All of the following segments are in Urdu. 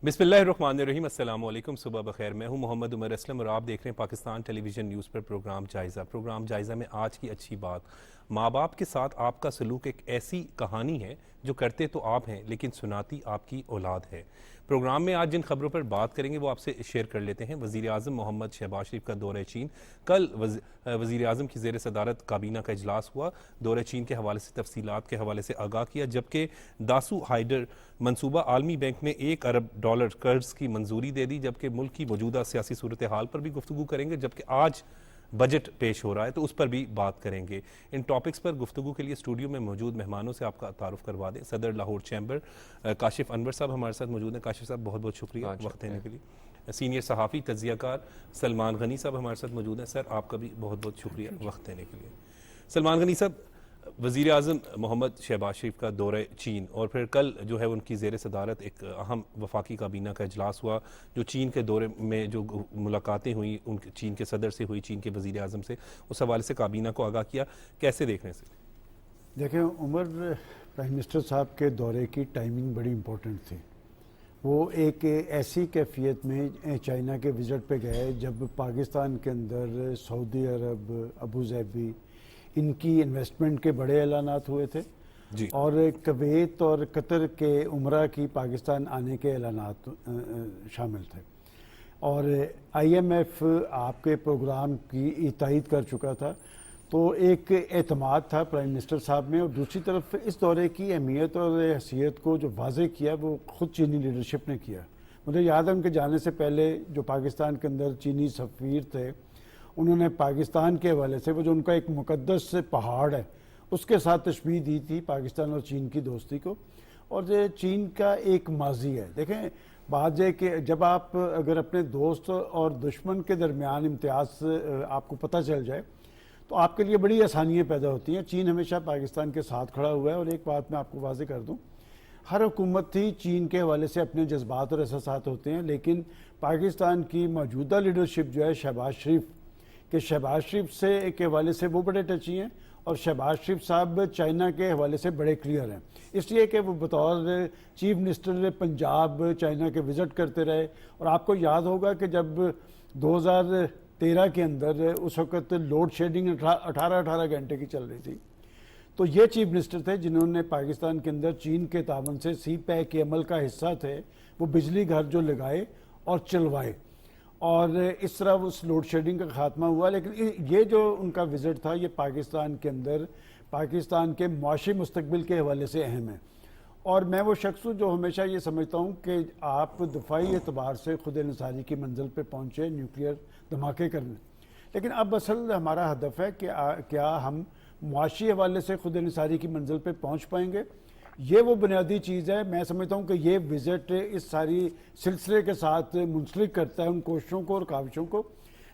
بسم اللہ الرحمن الرحیم۔ السلام علیکم، صبح بخیر۔ میں ہوں محمد عمر اسلم اور آپ دیکھ رہے ہیں پاکستان ٹیلی ویژن نیوز پر پروگرام جائزہ میں آج کی اچھی بات، ماں باپ کے ساتھ آپ کا سلوک ایک ایسی کہانی ہے جو کرتے تو آپ ہیں لیکن سناتی آپ کی اولاد ہے۔ پروگرام میں آج جن خبروں پر بات کریں گے وہ آپ سے شیئر کر لیتے ہیں۔ وزیر اعظم محمد شہباز شریف کا دورہ چین، کل وزیر اعظم کی زیر صدارت کابینہ کا اجلاس ہوا، دورہ چین کے حوالے سے تفصیلات کے حوالے سے آگاہ کیا، جبکہ داسو ہائیڈر منصوبہ عالمی بینک نے $1 ارب قرض کی منظوری دے دی، جبکہ ملک کی موجودہ سیاسی صورتحال پر بھی گفتگو کریں گے، جبکہ آج بجٹ پیش ہو رہا ہے تو اس پر بھی بات کریں گے۔ ان ٹاپکس پر گفتگو کے لیے اسٹوڈیو میں موجود مہمانوں سے آپ کا تعارف کروا دیں۔ صدر لاہور چیمبر کاشف انور صاحب ہمارے ساتھ موجود ہیں۔ کاشف صاحب بہت بہت شکریہ وقت دینے کے لیے۔ سینئر صحافی تجزیہ کار سلمان غنی صاحب ہمارے ساتھ موجود ہیں۔ سر آپ کا بھی بہت بہت شکریہ وقت دینے کے لیے۔ سلمان غنی صاحب، وزیر اعظم محمد شہباز شریف کا دورہ چین اور پھر کل جو ہے ان کی زیر صدارت ایک اہم وفاقی کابینہ کا اجلاس ہوا، جو چین کے دورے میں جو ملاقاتیں ہوئیں ان چین کے صدر سے ہوئی، چین کے وزیر اعظم سے، اس حوالے سے کابینہ کو آگاہ کیا، کیسے دیکھنے سے؟ دیکھیں عمر، پرائم منسٹر صاحب کے دورے کی ٹائمنگ بڑی امپورٹنٹ تھی۔ وہ ایک ایسی کیفیت میں چائنا کے وزٹ پہ گئے جب پاکستان کے اندر سعودی عرب، ابوظہبی، ان کی انویسٹمنٹ کے بڑے اعلانات ہوئے تھے جی، اور کویت اور قطر کے عمرہ کی پاکستان آنے کے اعلانات شامل تھے، اور آئی ایم ایف آپ کے پروگرام کی تائید کر چکا تھا، تو ایک اعتماد تھا پرائم منسٹر صاحب میں۔ اور دوسری طرف اس دورے کی اہمیت اور حیثیت کو جو واضح کیا وہ خود چینی لیڈرشپ نے کیا۔ مجھے یاد ہے ان کے جانے سے پہلے جو پاکستان کے اندر چینی سفیر تھے، انہوں نے پاکستان کے حوالے سے وہ جو ان کا ایک مقدس پہاڑ ہے اس کے ساتھ تشبیہ دی تھی پاکستان اور چین کی دوستی کو، اور یہ چین کا ایک ماضی ہے۔ دیکھیں بات یہ کہ جب آپ اگر اپنے دوست اور دشمن کے درمیان امتیاز آپ کو پتہ چل جائے تو آپ کے لیے بڑی آسانیاں پیدا ہوتی ہیں۔ چین ہمیشہ پاکستان کے ساتھ کھڑا ہوا ہے، اور ایک بات میں آپ کو واضح کر دوں، ہر حکومت تھی چین کے حوالے سے اپنے جذبات اور احساسات ہوتے ہیں، لیکن پاکستان کی موجودہ لیڈرشپ جو ہے شہباز شریف کہ شہباز شریف سے کے حوالے سے وہ بڑے ٹچی ہیں، اور شہباز شریف صاحب چائنا کے حوالے سے بڑے کلیئر ہیں، اس لیے کہ وہ بطور چیف منسٹر پنجاب چائنا کے وزٹ کرتے رہے۔ اور آپ کو یاد ہوگا کہ جب 2013 کے اندر اس وقت لوڈ شیڈنگ 18 گھنٹے کی چل رہی تھی، تو یہ چیف منسٹر تھے جنہوں نے پاکستان کے اندر چین کے تعاون سے سی پیک کے عمل کا حصہ تھے، وہ بجلی گھر جو لگائے اور چلوائے، اور اس طرح اس لوڈ شیڈنگ کا خاتمہ ہوا۔ لیکن یہ جو ان کا وزٹ تھا یہ پاکستان کے اندر پاکستان کے معاشی مستقبل کے حوالے سے اہم ہے، اور میں وہ شخص ہوں جو ہمیشہ یہ سمجھتا ہوں کہ آپ دفاعی اعتبار سے خود انحصاری کی منزل پہ پہنچے نیوکلیئر دھماکے کرنے، لیکن اب اصل ہمارا ہدف ہے کہ کیا ہم معاشی حوالے سے خود انحصاری کی منزل پہ پہنچ پائیں گے؟ یہ وہ بنیادی چیز ہے۔ میں سمجھتا ہوں کہ یہ وزٹ اس ساری سلسلے کے ساتھ منسلک کرتا ہے ان کوششوں کو اور کاوشوں کو۔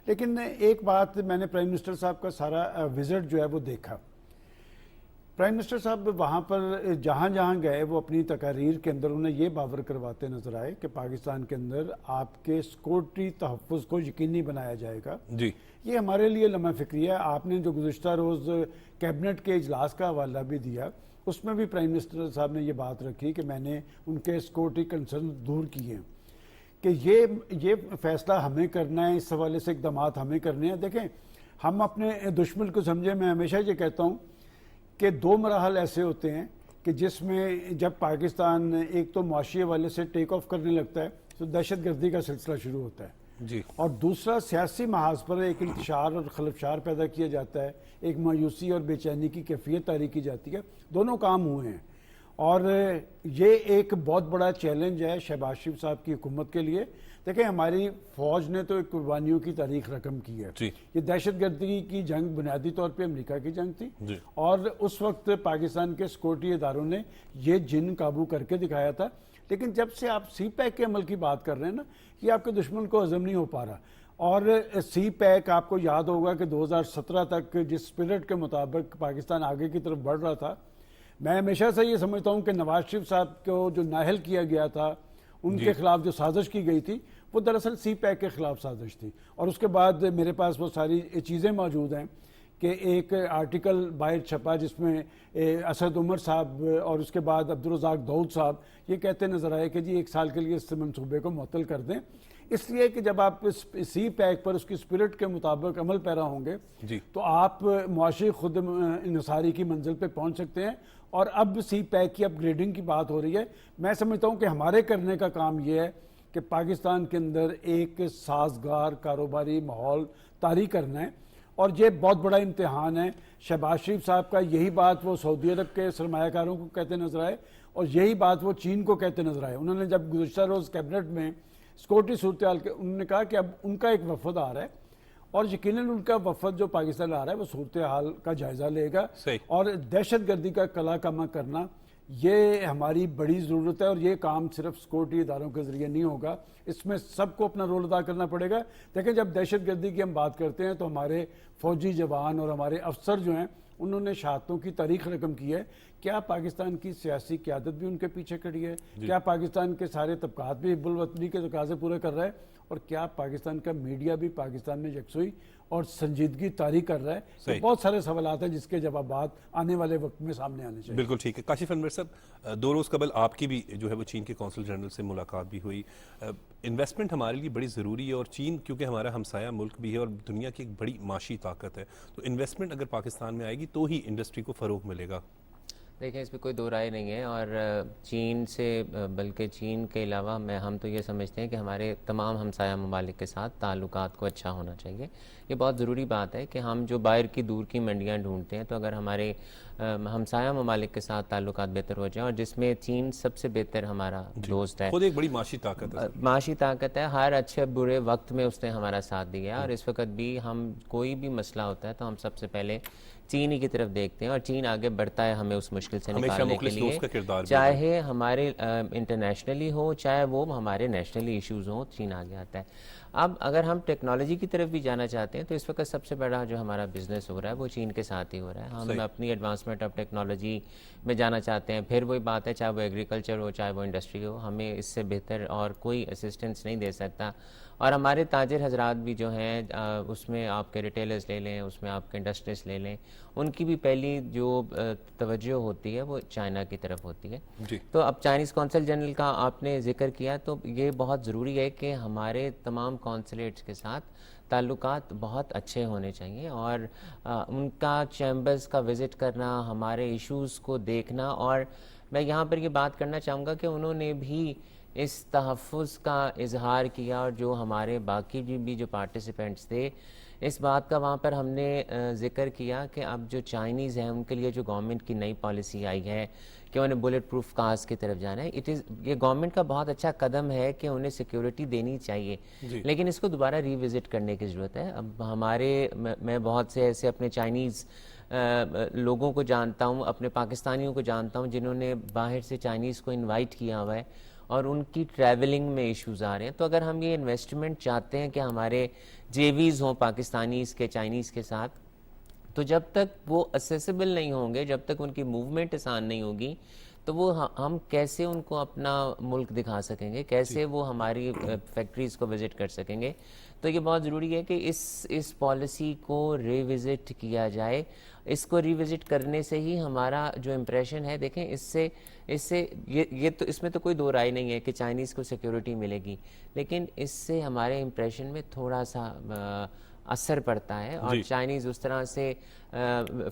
لیکن ایک بات میں نے پرائم منسٹر صاحب کا سارا وزٹ جو ہے وہ دیکھا، پرائم منسٹر صاحب وہاں پر جہاں جہاں گئے وہ اپنی تقاریر کے اندر انہیں یہ باور کرواتے نظر آئے کہ پاکستان کے اندر آپ کے سیکورٹی تحفظ کو یقینی بنایا جائے گا۔ جی، یہ ہمارے لیے لمحہ فکری ہے۔ آپ نے جو گزشتہ روز کیبنٹ کے اجلاس کا حوالہ بھی دیا، اس میں بھی پرائم منسٹر صاحب نے یہ بات رکھی کہ میں نے ان کے سیکورٹی کنسرن دور کیے ہیں، کہ یہ فیصلہ ہمیں کرنا ہے، اس حوالے سے اقدامات ہمیں کرنے ہیں۔ دیکھیں ہم اپنے دشمن کو سمجھیں، میں ہمیشہ یہ کہتا ہوں کہ دو مراحل ایسے ہوتے ہیں کہ جس میں جب پاکستان ایک تو معاشی حوالے سے ٹیک آف کرنے لگتا ہے تو دہشت گردی کا سلسلہ شروع ہوتا ہے، جی، اور دوسرا سیاسی محاذ پر ایک انتشار اور خلفشار پیدا کیا جاتا ہے، ایک مایوسی اور بے چینی کی کیفیت تاریخ کی جاتی ہے۔ دونوں کام ہوئے ہیں، اور یہ ایک بہت بڑا چیلنج ہے شہباز شریف صاحب کی حکومت کے لیے۔ دیکھیں ہماری فوج نے تو ایک قربانیوں کی تاریخ رقم کی ہے۔ جی، یہ دہشت گردی کی جنگ بنیادی طور پہ امریکہ کی جنگ تھی، جی، اور اس وقت پاکستان کے سیکورٹی اداروں نے یہ جن قابو کر کے دکھایا تھا۔ لیکن جب سے آپ سی پیک کے عمل کی بات کر رہے ہیں نا، یہ آپ کے دشمن کو ہضم نہیں ہو پا رہا، اور سی پیک آپ کو یاد ہوگا کہ 2017 تک جس اسپرٹ کے مطابق پاکستان آگے کی طرف بڑھ رہا تھا، میں ہمیشہ سے یہ سمجھتا ہوں کہ نواز شریف صاحب کو جو نااہل کیا گیا تھا، ان کے خلاف جو سازش کی گئی تھی، وہ دراصل سی پیک کے خلاف سازش تھی۔ اور اس کے بعد میرے پاس وہ ساری چیزیں موجود ہیں کہ ایک آرٹیکل باہر چھپا جس میں اسد عمر صاحب اور اس کے بعد عبدالرزاق داؤد صاحب یہ کہتے نظر آئے کہ جی 1 سال کے لیے اس منصوبے کو معطل کر دیں، اس لیے کہ جب آپ سی پیک پر اس کی اسپرٹ کے مطابق عمل پیرا ہوں گے تو آپ معاشی خود انحصاری کی منزل پہ پہنچ سکتے ہیں. اور اب سی پیک کی اپ گریڈنگ کی بات ہو رہی ہے. میں سمجھتا ہوں کہ ہمارے کرنے کا کام یہ ہے کہ پاکستان کے اندر ایک سازگار کاروباری ماحول طاری کرنا ہے، اور یہ بہت بڑا امتحان ہے. شہباز شریف صاحب کا یہی بات وہ سعودی عرب کے سرمایہ کاروں کو کہتے نظر آئے، اور یہی بات وہ چین کو کہتے نظر آئے. انہوں نے جب گزشتہ روز کیبنٹ میں سیکورٹی صورتحال کے انہوں نے کہا کہ اب ان کا ایک وفد آ رہا ہے، اور یقیناً ان کا وفد جو پاکستان آ رہا ہے وہ صورتحال کا جائزہ لے گا، اور دہشت گردی کا کلا کما کرنا یہ ہماری بڑی ضرورت ہے. اور یہ کام صرف سیکورٹی اداروں کے ذریعے نہیں ہوگا، اس میں سب کو اپنا رول ادا کرنا پڑے گا. دیکھیں جب دہشت گردی کی ہم بات کرتے ہیں تو ہمارے فوجی جوان اور ہمارے افسر جو ہیں انہوں نے شہادتوں کی تاریخ رقم کی ہے. کیا پاکستان کی سیاسی قیادت بھی ان کے پیچھے کھڑی ہے؟ کیا پاکستان کے سارے طبقات بھی حب الوطنی کے تقاضے پورے کر رہا ہے؟ اور کیا پاکستان کا میڈیا بھی پاکستان میں یکسوئی اور سنجیدگی طاری کر رہا ہے؟ تو بہت سارے سوالات ہیں جس کے جوابات آنے والے وقت میں سامنے آنے چاہیے. بالکل ٹھیک ہے. کاشف انور صاحب، 2 روز قبل آپ کی بھی جو ہے وہ چین کے کونسل جنرل سے ملاقات بھی ہوئی. انویسٹمنٹ ہمارے لیے بڑی ضروری ہے، اور چین کیونکہ ہمارا ہمسایہ ملک بھی ہے اور دنیا کی ایک بڑی معاشی طاقت ہے، تو انویسٹمنٹ اگر پاکستان میں آئے گی تو ہی انڈسٹری کو فروغ ملے گا. دیکھیں اس پہ کوئی دو رائے نہیں ہے، اور چین سے بلکہ چین کے علاوہ ہم تو یہ سمجھتے ہیں کہ ہمارے تمام ہمسایہ ممالک کے ساتھ تعلقات کو اچھا ہونا چاہیے. یہ بہت ضروری بات ہے کہ ہم جو باہر کی دور کی منڈیاں ڈھونڈتے ہیں، تو اگر ہمارے ہمسایہ ممالک کے ساتھ تعلقات بہتر ہو جائیں، اور جس میں چین سب سے بہتر ہمارا دوست ہے، خود ایک بڑی معاشی طاقت ہے، معاشی طاقت ہے، ہر اچھے برے وقت میں اس نے ہمارا ساتھ دیا، اور اس وقت بھی ہم کوئی بھی مسئلہ ہوتا ہے تو ہم سب سے پہلے چین ہی کی طرف دیکھتے ہیں، اور چین آگے بڑھتا ہے ہمیں اس مشکل سے نکالنے کے لیے، چاہے ہمارے انٹرنیشنلی ہو چاہے وہ ہمارے نیشنلی ایشوز ہوں، چین آگے آتا ہے. اب اگر ہم ٹیکنالوجی کی طرف بھی جانا چاہتے ہیں تو اس وقت سب سے بڑا جو ہمارا بزنس ہو رہا ہے وہ چین کے ساتھ ہی ہو رہا ہے. ہم اپنی ایڈوانسمنٹ آف ٹیکنالوجی میں جانا چاہتے ہیں، پھر وہی بات ہے چاہے وہ ایگریکلچر ہو چاہے وہ انڈسٹری ہو، ہمیں اس سے بہتر اور کوئی اسسٹنس نہیں دے سکتا. اور ہمارے تاجر حضرات بھی جو ہیں اس میں آپ کے ریٹیلرز لے لیں، اس میں آپ کے انڈسٹریز لے لیں، ان کی بھی پہلی جو توجہ ہوتی ہے وہ چائنا کی طرف ہوتی ہے. تو اب چائنیز کونسل جنرل کا آپ نے ذکر کیا، تو یہ بہت ضروری ہے کہ ہمارے تمام کونسلیٹس کے ساتھ تعلقات بہت اچھے ہونے چاہیے، اور ان کا چیمبرز کا وزٹ کرنا، ہمارے ایشوز کو دیکھنا. اور میں یہاں پر یہ بات کرنا چاہوں گا کہ انہوں نے بھی اس تحفظ کا اظہار کیا، اور جو ہمارے باقی بھی جو پارٹیسپینٹس تھے اس بات کا وہاں پر ہم نے ذکر کیا کہ اب جو چائنیز ہیں ان کے لیے جو گورنمنٹ کی نئی پالیسی آئی ہے کہ انہیں بلٹ پروف کارز کی طرف جانا ہے، یہ گورنمنٹ کا بہت اچھا قدم ہے کہ انہیں سیکیورٹی دینی چاہیے، لیکن اس کو دوبارہ ری وزٹ کرنے کی ضرورت ہے. اب میں بہت سے ایسے اپنے چائنیز لوگوں کو جانتا ہوں، اپنے پاکستانیوں کو جانتا ہوں جنہوں نے باہر سے چائنیز کو انوائٹ کیا ہوا ہے، اور ان کی ٹریولنگ میں ایشوز آ رہے ہیں. تو اگر ہم یہ انویسٹمنٹ چاہتے ہیں کہ ہمارے جیویز ہوں پاکستانیز کے چائنیز کے ساتھ، تو جب تک وہ اسیسیبل نہیں ہوں گے، جب تک ان کی موومنٹ آسان نہیں ہوگی، تو وہ ہم کیسے ان کو اپنا ملک دکھا سکیں گے، کیسے وہ ہماری فیکٹریز کو وزٹ کر سکیں گے. تو یہ بہت ضروری ہے کہ اس پالیسی کو ری وزٹ کیا جائے. اس کو ری وزٹ کرنے سے ہی ہمارا جو امپریشن ہے، دیکھیں اس سے تو اس میں تو کوئی دو رائے نہیں ہے کہ چائنیز کو سیکیورٹی ملے گی، لیکن اس سے ہمارے امپریشن میں تھوڑا سا اثر پڑتا ہے، اور چائنیز اس طرح سے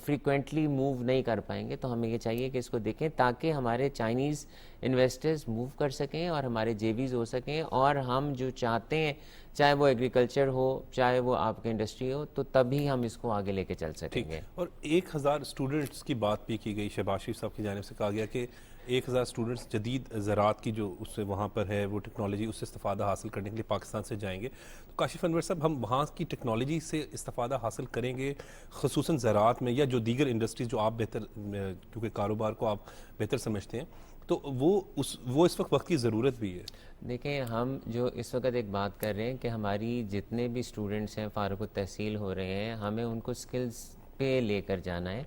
فریکوینٹلی موو نہیں کر پائیں گے. تو ہمیں یہ چاہیے کہ اس کو دیکھیں تاکہ ہمارے چائنیز انویسٹرز موو کر سکیں اور ہمارے جیویز ہو سکیں، اور ہم جو چاہتے ہیں چاہے وہ ایگریکلچر ہو چاہے وہ آپ کی انڈسٹری ہو، تو تبھی ہم اس کو آگے لے کے چل سکیں گے. اور 1000 اسٹوڈنٹس کی بات بھی کی گئی، شہباز شریف صاحب کی جانب سے کہا گیا کہ 1000 اسٹوڈنٹس جدید زراعت کی جو اس سے وہاں پر ہے وہ ٹیکنالوجی، اس سے استفادہ حاصل کرنے کے لیے پاکستان سے جائیں گے. تو کاشف انور صاحب، ہم وہاں کی ٹیکنالوجی سے استفادہ حاصل کریں گے خصوصاً زراعت میں، یا جو دیگر انڈسٹریز جو آپ بہتر، کیونکہ کاروبار کو آپ بہتر سمجھتے ہیں، تو وہ اس وقت کی ضرورت بھی ہے؟ دیکھیں ہم جو اس وقت ایک بات کر رہے ہیں کہ ہماری جتنے بھی اسٹوڈنٹس ہیں فارغ التحصیل ہو رہے ہیں، ہمیں ان کو سکلز پہ لے کر جانا ہے،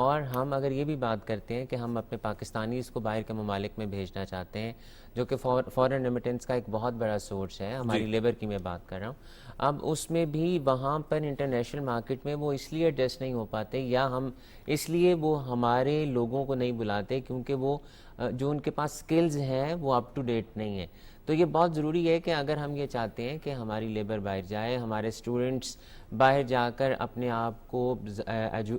اور ہم اگر یہ بھی بات کرتے ہیں کہ ہم اپنے پاکستانیز کو باہر کے ممالک میں بھیجنا چاہتے ہیں جو کہ فورن ریمیٹنس کا ایک بہت بڑا سورس ہے ہماری لیبر کی میں بات کر رہا ہوں، اب اس میں بھی وہاں پر انٹرنیشنل مارکیٹ میں وہ اس لیے ایڈجسٹ نہیں ہو پاتے یا ہم اس لیے وہ ہمارے لوگوں کو نہیں بلاتے کیونکہ وہ جو ان کے پاس سکلز ہیں وہ اپ ٹو ڈیٹ نہیں ہیں. تو یہ بہت ضروری ہے کہ اگر ہم یہ چاہتے ہیں کہ ہماری لیبر باہر جائے، ہمارے اسٹوڈنٹس باہر جا کر اپنے آپ کو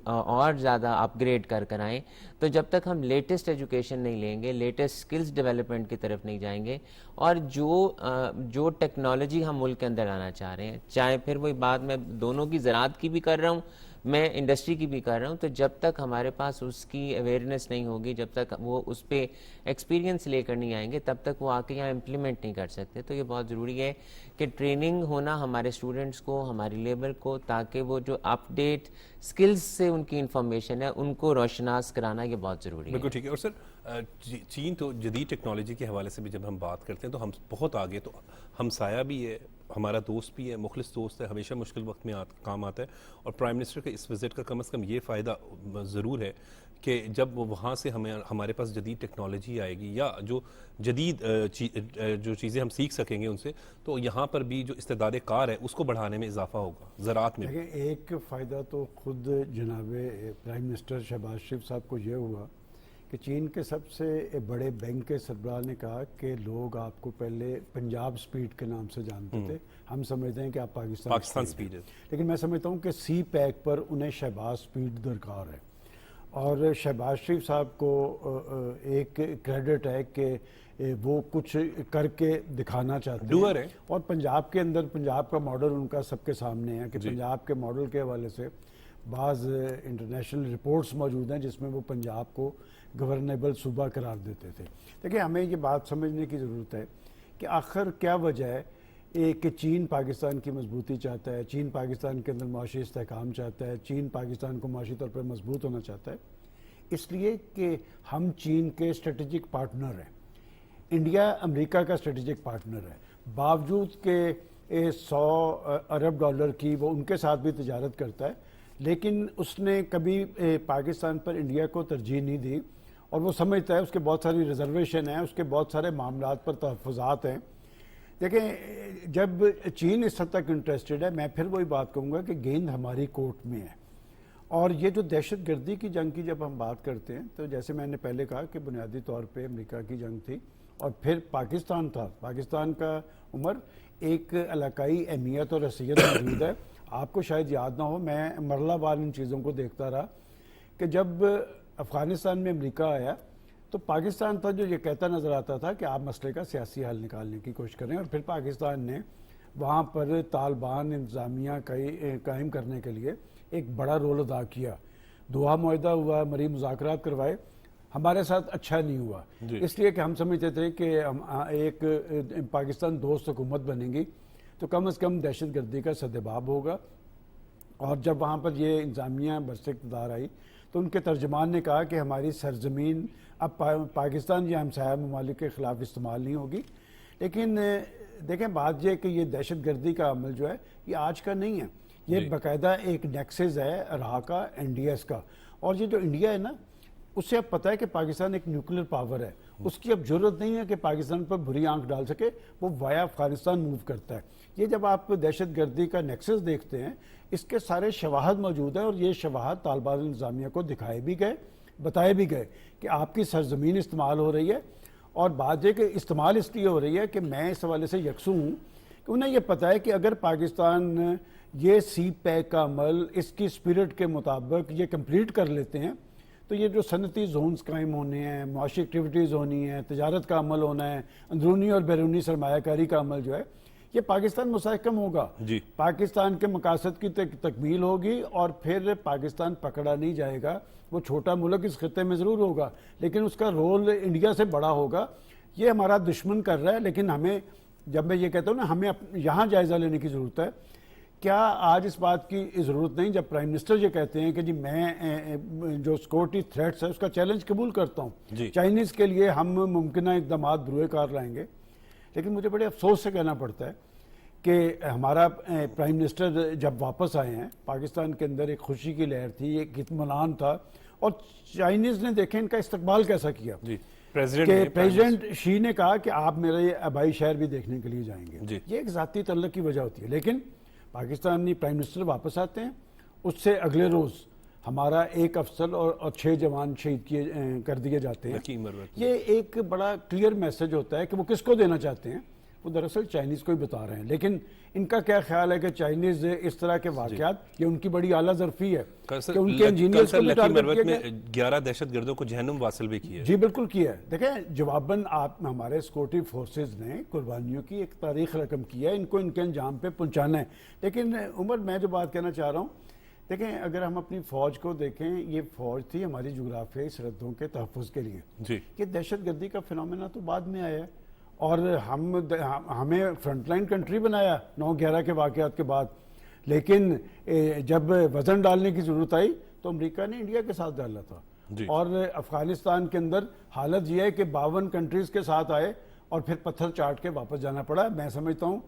اور زیادہ اپ گریڈ کر آئیں، تو جب تک ہم لیٹسٹ ایجوکیشن نہیں لیں گے، لیٹسٹ سکلز ڈیولپمنٹ کی طرف نہیں جائیں گے، اور جو ٹیکنالوجی ہم ملک کے اندر لانا چاہ رہے ہیں، چاہے پھر وہی بات میں دونوں کی زراعت کی بھی کر رہا ہوں، میں انڈسٹری کی بھی کر رہا ہوں، تو جب تک ہمارے پاس اس کی اویئرنیس نہیں ہوگی، جب تک وہ اس پہ ایکسپیرینس لے کر نہیں آئیں گے، تب تک وہ آ کے یہاں امپلیمنٹ نہیں کر سکتے. تو یہ بہت ضروری ہے کہ ٹریننگ ہونا ہمارے اسٹوڈنٹس کو، ہماری لیبر کو، تاکہ وہ جو اپ ڈیٹ سکلز سے ان کی انفارمیشن ہے ان کو روشناس کرانا یہ بہت ضروری ہے. بالکل ٹھیک ہے. اور سر چین تو جدید ٹیکنالوجی کے حوالے سے بھی جب ہم بات کرتے ہیں تو ہم بہت آگے، تو ہمسایہ بھی ہے، ہمارا دوست بھی ہے، مخلص دوست ہے، ہمیشہ مشکل وقت میں کام آتا ہے. اور پرائم منسٹر کے اس وزٹ کا کم از کم یہ فائدہ ضرور ہے کہ جب وہاں سے ہمارے پاس جدید ٹیکنالوجی آئے گی یا جو جدید جو چیزیں ہم سیکھ سکیں گے ان سے، تو یہاں پر بھی جو استعداد کار ہے اس کو بڑھانے میں اضافہ ہوگا زراعت میں. دیکھیں، ایک فائدہ تو خود جناب پرائم منسٹر شہباز شریف صاحب کو یہ ہوا کہ چین کے سب سے بڑے بینک کے سربراہ نے کہا کہ لوگ آپ کو پہلے پنجاب سپیڈ کے نام سے جانتے تھے، ہم سمجھتے ہیں کہ آپ پاکستان سپیڈ ہے، لیکن میں سمجھتا ہوں کہ سی پیک پر انہیں شہباز سپیڈ درکار ہے. اور شہباز شریف صاحب کو ایک کریڈٹ ہے کہ وہ کچھ کر کے دکھانا چاہتے ہیں، اور پنجاب کے اندر پنجاب کا ماڈل ان کا سب کے سامنے ہے کہ پنجاب کے ماڈل کے حوالے سے بعض انٹرنیشنل رپورٹس موجود ہیں جس میں وہ پنجاب کو گورنیبل صوبہ قرار دیتے تھے. دیکھیں، ہمیں یہ بات سمجھنے کی ضرورت ہے کہ آخر کیا وجہ ہے کہ چین پاکستان کی مضبوطی چاہتا ہے، چین پاکستان کے اندر معاشی استحکام چاہتا ہے، چین پاکستان کو معاشی طور پر مضبوط ہونا چاہتا ہے. اس لیے کہ ہم چین کے اسٹریٹجک پارٹنر ہیں، انڈیا امریکہ کا اسٹریٹجک پارٹنر ہے، باوجود کہ 100 ارب ڈالر کی وہ ان کے ساتھ بھی تجارت کرتا ہے، لیکن اس نے کبھی پاکستان پر انڈیا کو ترجیح نہیں دی، اور وہ سمجھتا ہے اس کے بہت ساری ریزرویشن ہیں، اس کے بہت سارے معاملات پر تحفظات ہیں. دیکھیں، جب چین اس حد تک انٹرسٹڈ ہے، میں پھر وہی بات کہوں گا کہ گیند ہماری کورٹ میں ہے. اور یہ جو دہشت گردی کی جنگ کی جب ہم بات کرتے ہیں تو جیسے میں نے پہلے کہا کہ بنیادی طور پہ امریکہ کی جنگ تھی اور پھر پاکستان تھا. پاکستان کا عمر ایک علاقائی اہمیت اور حیثیت موجود ہے. آپ کو شاید یاد نہ ہو، میں مرلہ وار ان چیزوں کو دیکھتا رہا کہ جب افغانستان میں امریکہ آیا تو پاکستان تھا جو یہ کہتا نظر آتا تھا کہ آپ مسئلے کا سیاسی حل نکالنے کی کوشش کریں، اور پھر پاکستان نے وہاں پر طالبان انتظامیہ قائم کرنے کے لیے ایک بڑا رول ادا کیا. دوحہ معاہدہ ہوا، مری مذاکرات کروائے، ہمارے ساتھ اچھا نہیں ہوا، اس لیے کہ ہم سمجھتے تھے کہ ایک پاکستان دوست حکومت بنے گی تو کم از کم دہشت گردی کا سدباب ہوگا. اور جب وہاں پر یہ انتظامیہ برسر اقتدار آئی تو ان کے ترجمان نے کہا کہ ہماری سرزمین اب پاکستان یا ہمسایہ ممالک کے خلاف استعمال نہیں ہوگی. لیکن دیکھیں، بات یہ کہ یہ دہشت گردی کا عمل جو ہے یہ آج کا نہیں ہے، یہ باقاعدہ ایک نیکسس ہے راہ کا، NDS کا. اور یہ جو انڈیا ہے نا، اس سے اب پتہ ہے کہ پاکستان ایک نیوکلیر پاور ہے، اس کی اب ضرورت نہیں ہے کہ پاکستان پر بری آنکھ ڈال سکے، وہ وایا افغانستان موو کرتا ہے. یہ جب آپ دہشت گردی کا نیکسس دیکھتے ہیں، اس کے سارے شواہد موجود ہیں، اور یہ شواہد طالبان انتظامیہ کو دکھائے بھی گئے، بتائے بھی گئے کہ آپ کی سرزمین استعمال ہو رہی ہے. اور بات یہ کہ استعمال اس لیے ہو رہی ہے کہ میں اس حوالے سے یکسو ہوں کہ انہیں یہ پتہ ہے کہ اگر پاکستان یہ سی پیک کا عمل اس کی اسپرٹ کے مطابق یہ کمپلیٹ کر لیتے ہیں تو یہ جو صنعتی زونز قائم ہونے ہیں، معاشی ایکٹیویٹیز ہونی ہیں، تجارت کا عمل ہونا ہے، اندرونی اور بیرونی سرمایہ کاری کا عمل جو ہے، یہ پاکستان مستحکم ہوگا، پاکستان کے مقاصد کی تکمیل ہوگی، اور پھر پاکستان پکڑا نہیں جائے گا. وہ چھوٹا ملک اس خطے میں ضرور ہوگا لیکن اس کا رول انڈیا سے بڑا ہوگا. یہ ہمارا دشمن کر رہا ہے، لیکن ہمیں، جب میں یہ کہتا ہوں نا، ہمیں یہاں جائزہ لینے کی ضرورت ہے. کیا آج اس بات کی ضرورت نہیں جب پرائم منسٹر یہ کہتے ہیں کہ جی میں جو سیکورٹی تھریٹس ہے اس کا چیلنج قبول کرتا ہوں، چائنیز کے لیے ہم ممکنہ اقدامات بروئے کار لائیں گے. لیکن مجھے بڑے افسوس سے کہنا پڑتا ہے کہ ہمارا پرائم منسٹر جب واپس آئے ہیں، پاکستان کے اندر ایک خوشی کی لہر تھی، ایک اطمینان تھا، اور چائنیز نے دیکھیں ان کا استقبال کیسا کیا جی کہ پریزیڈنٹ شی نے کہا کہ آپ میرے یہ آبائی شہر بھی دیکھنے کے لیے جائیں گے. جی. یہ ایک ذاتی تعلق کی وجہ ہوتی ہے. لیکن پاکستانی پرائم منسٹر واپس آتے ہیں, اس سے اگلے روز ہمارا ایک افسر اور 6 جوان شہید کر دیے جاتے ہیں. یہ ایک بڑا کلیئر میسج ہوتا ہے کہ وہ کس کو دینا چاہتے ہیں. وہ دراصل چائنیز کو ہی بتا رہے ہیں. لیکن ان کا کیا خیال ہے کہ چائنیز اس طرح کے واقعات, یہ ان کی بڑی اعلیٰ ظرفی ہے کہ ان کے انجینئرز کو بھی ٹارگٹ کیا گیا. 11 دہشت گردوں کو جہنم واصل بھی کیا ہے. جی بالکل کیا ہے. دیکھیں جواباً آپ ہمارے سیکورٹی فورسز نے قربانیوں کی ایک تاریخ رقم کیا ہے, ان کو ان کے انجام پہ پہنچانا ہے. لیکن عمر میں جو بات کہنا چاہ رہا ہوں, دیکھیں اگر ہم اپنی فوج کو دیکھیں, یہ فوج تھی ہماری جغرافیائی سرحدوں کے تحفظ کے لیے. جی. یہ دہشت گردی کا فنومینا تو بعد میں آیا ہے, اور ہمیں فرنٹ لائن کنٹری بنایا 9/11 کے واقعات کے بعد. لیکن جب وزن ڈالنے کی ضرورت آئی تو امریکہ نے انڈیا کے ساتھ ڈالا تھا. اور افغانستان کے اندر حالت یہ ہے کہ 52 کنٹریز کے ساتھ آئے اور پھر پتھر چاٹ کے واپس جانا پڑا. میں سمجھتا ہوں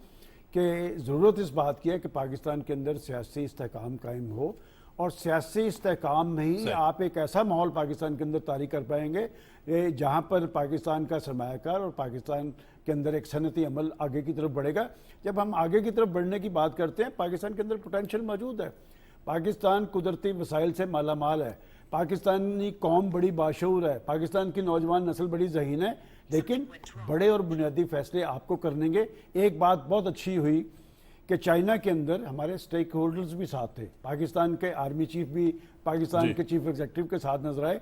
کہ ضرورت اس بات کی ہے کہ پاکستان کے اندر سیاسی استحکام قائم ہو, اور سیاسی استحکام میں ہی آپ ایک ایسا ماحول پاکستان کے اندر طاری کر پائیں گے جہاں پر پاکستان کا سرمایہ کار اور پاکستان کے اندر ایک صنعتی عمل آگے کی طرف بڑھے گا. جب ہم آگے کی طرف بڑھنے کی بات کرتے ہیں, پاکستان کے اندر پوٹینشیل موجود ہے. پاکستان قدرتی وسائل سے مالا مال ہے, پاکستانی قوم بڑی باشعور ہے, پاکستان کی نوجوان نسل بڑی ذہین ہے. لیکن بڑے اور بنیادی فیصلے آپ کو کرنے گے. ایک بات بہت اچھی ہوئی کہ چائنا کے اندر ہمارے سٹیک ہولڈرز بھی ساتھ تھے. پاکستان کے آرمی چیف بھی پاکستان کے چیف ایگزیکٹو کے ساتھ نظر آئے.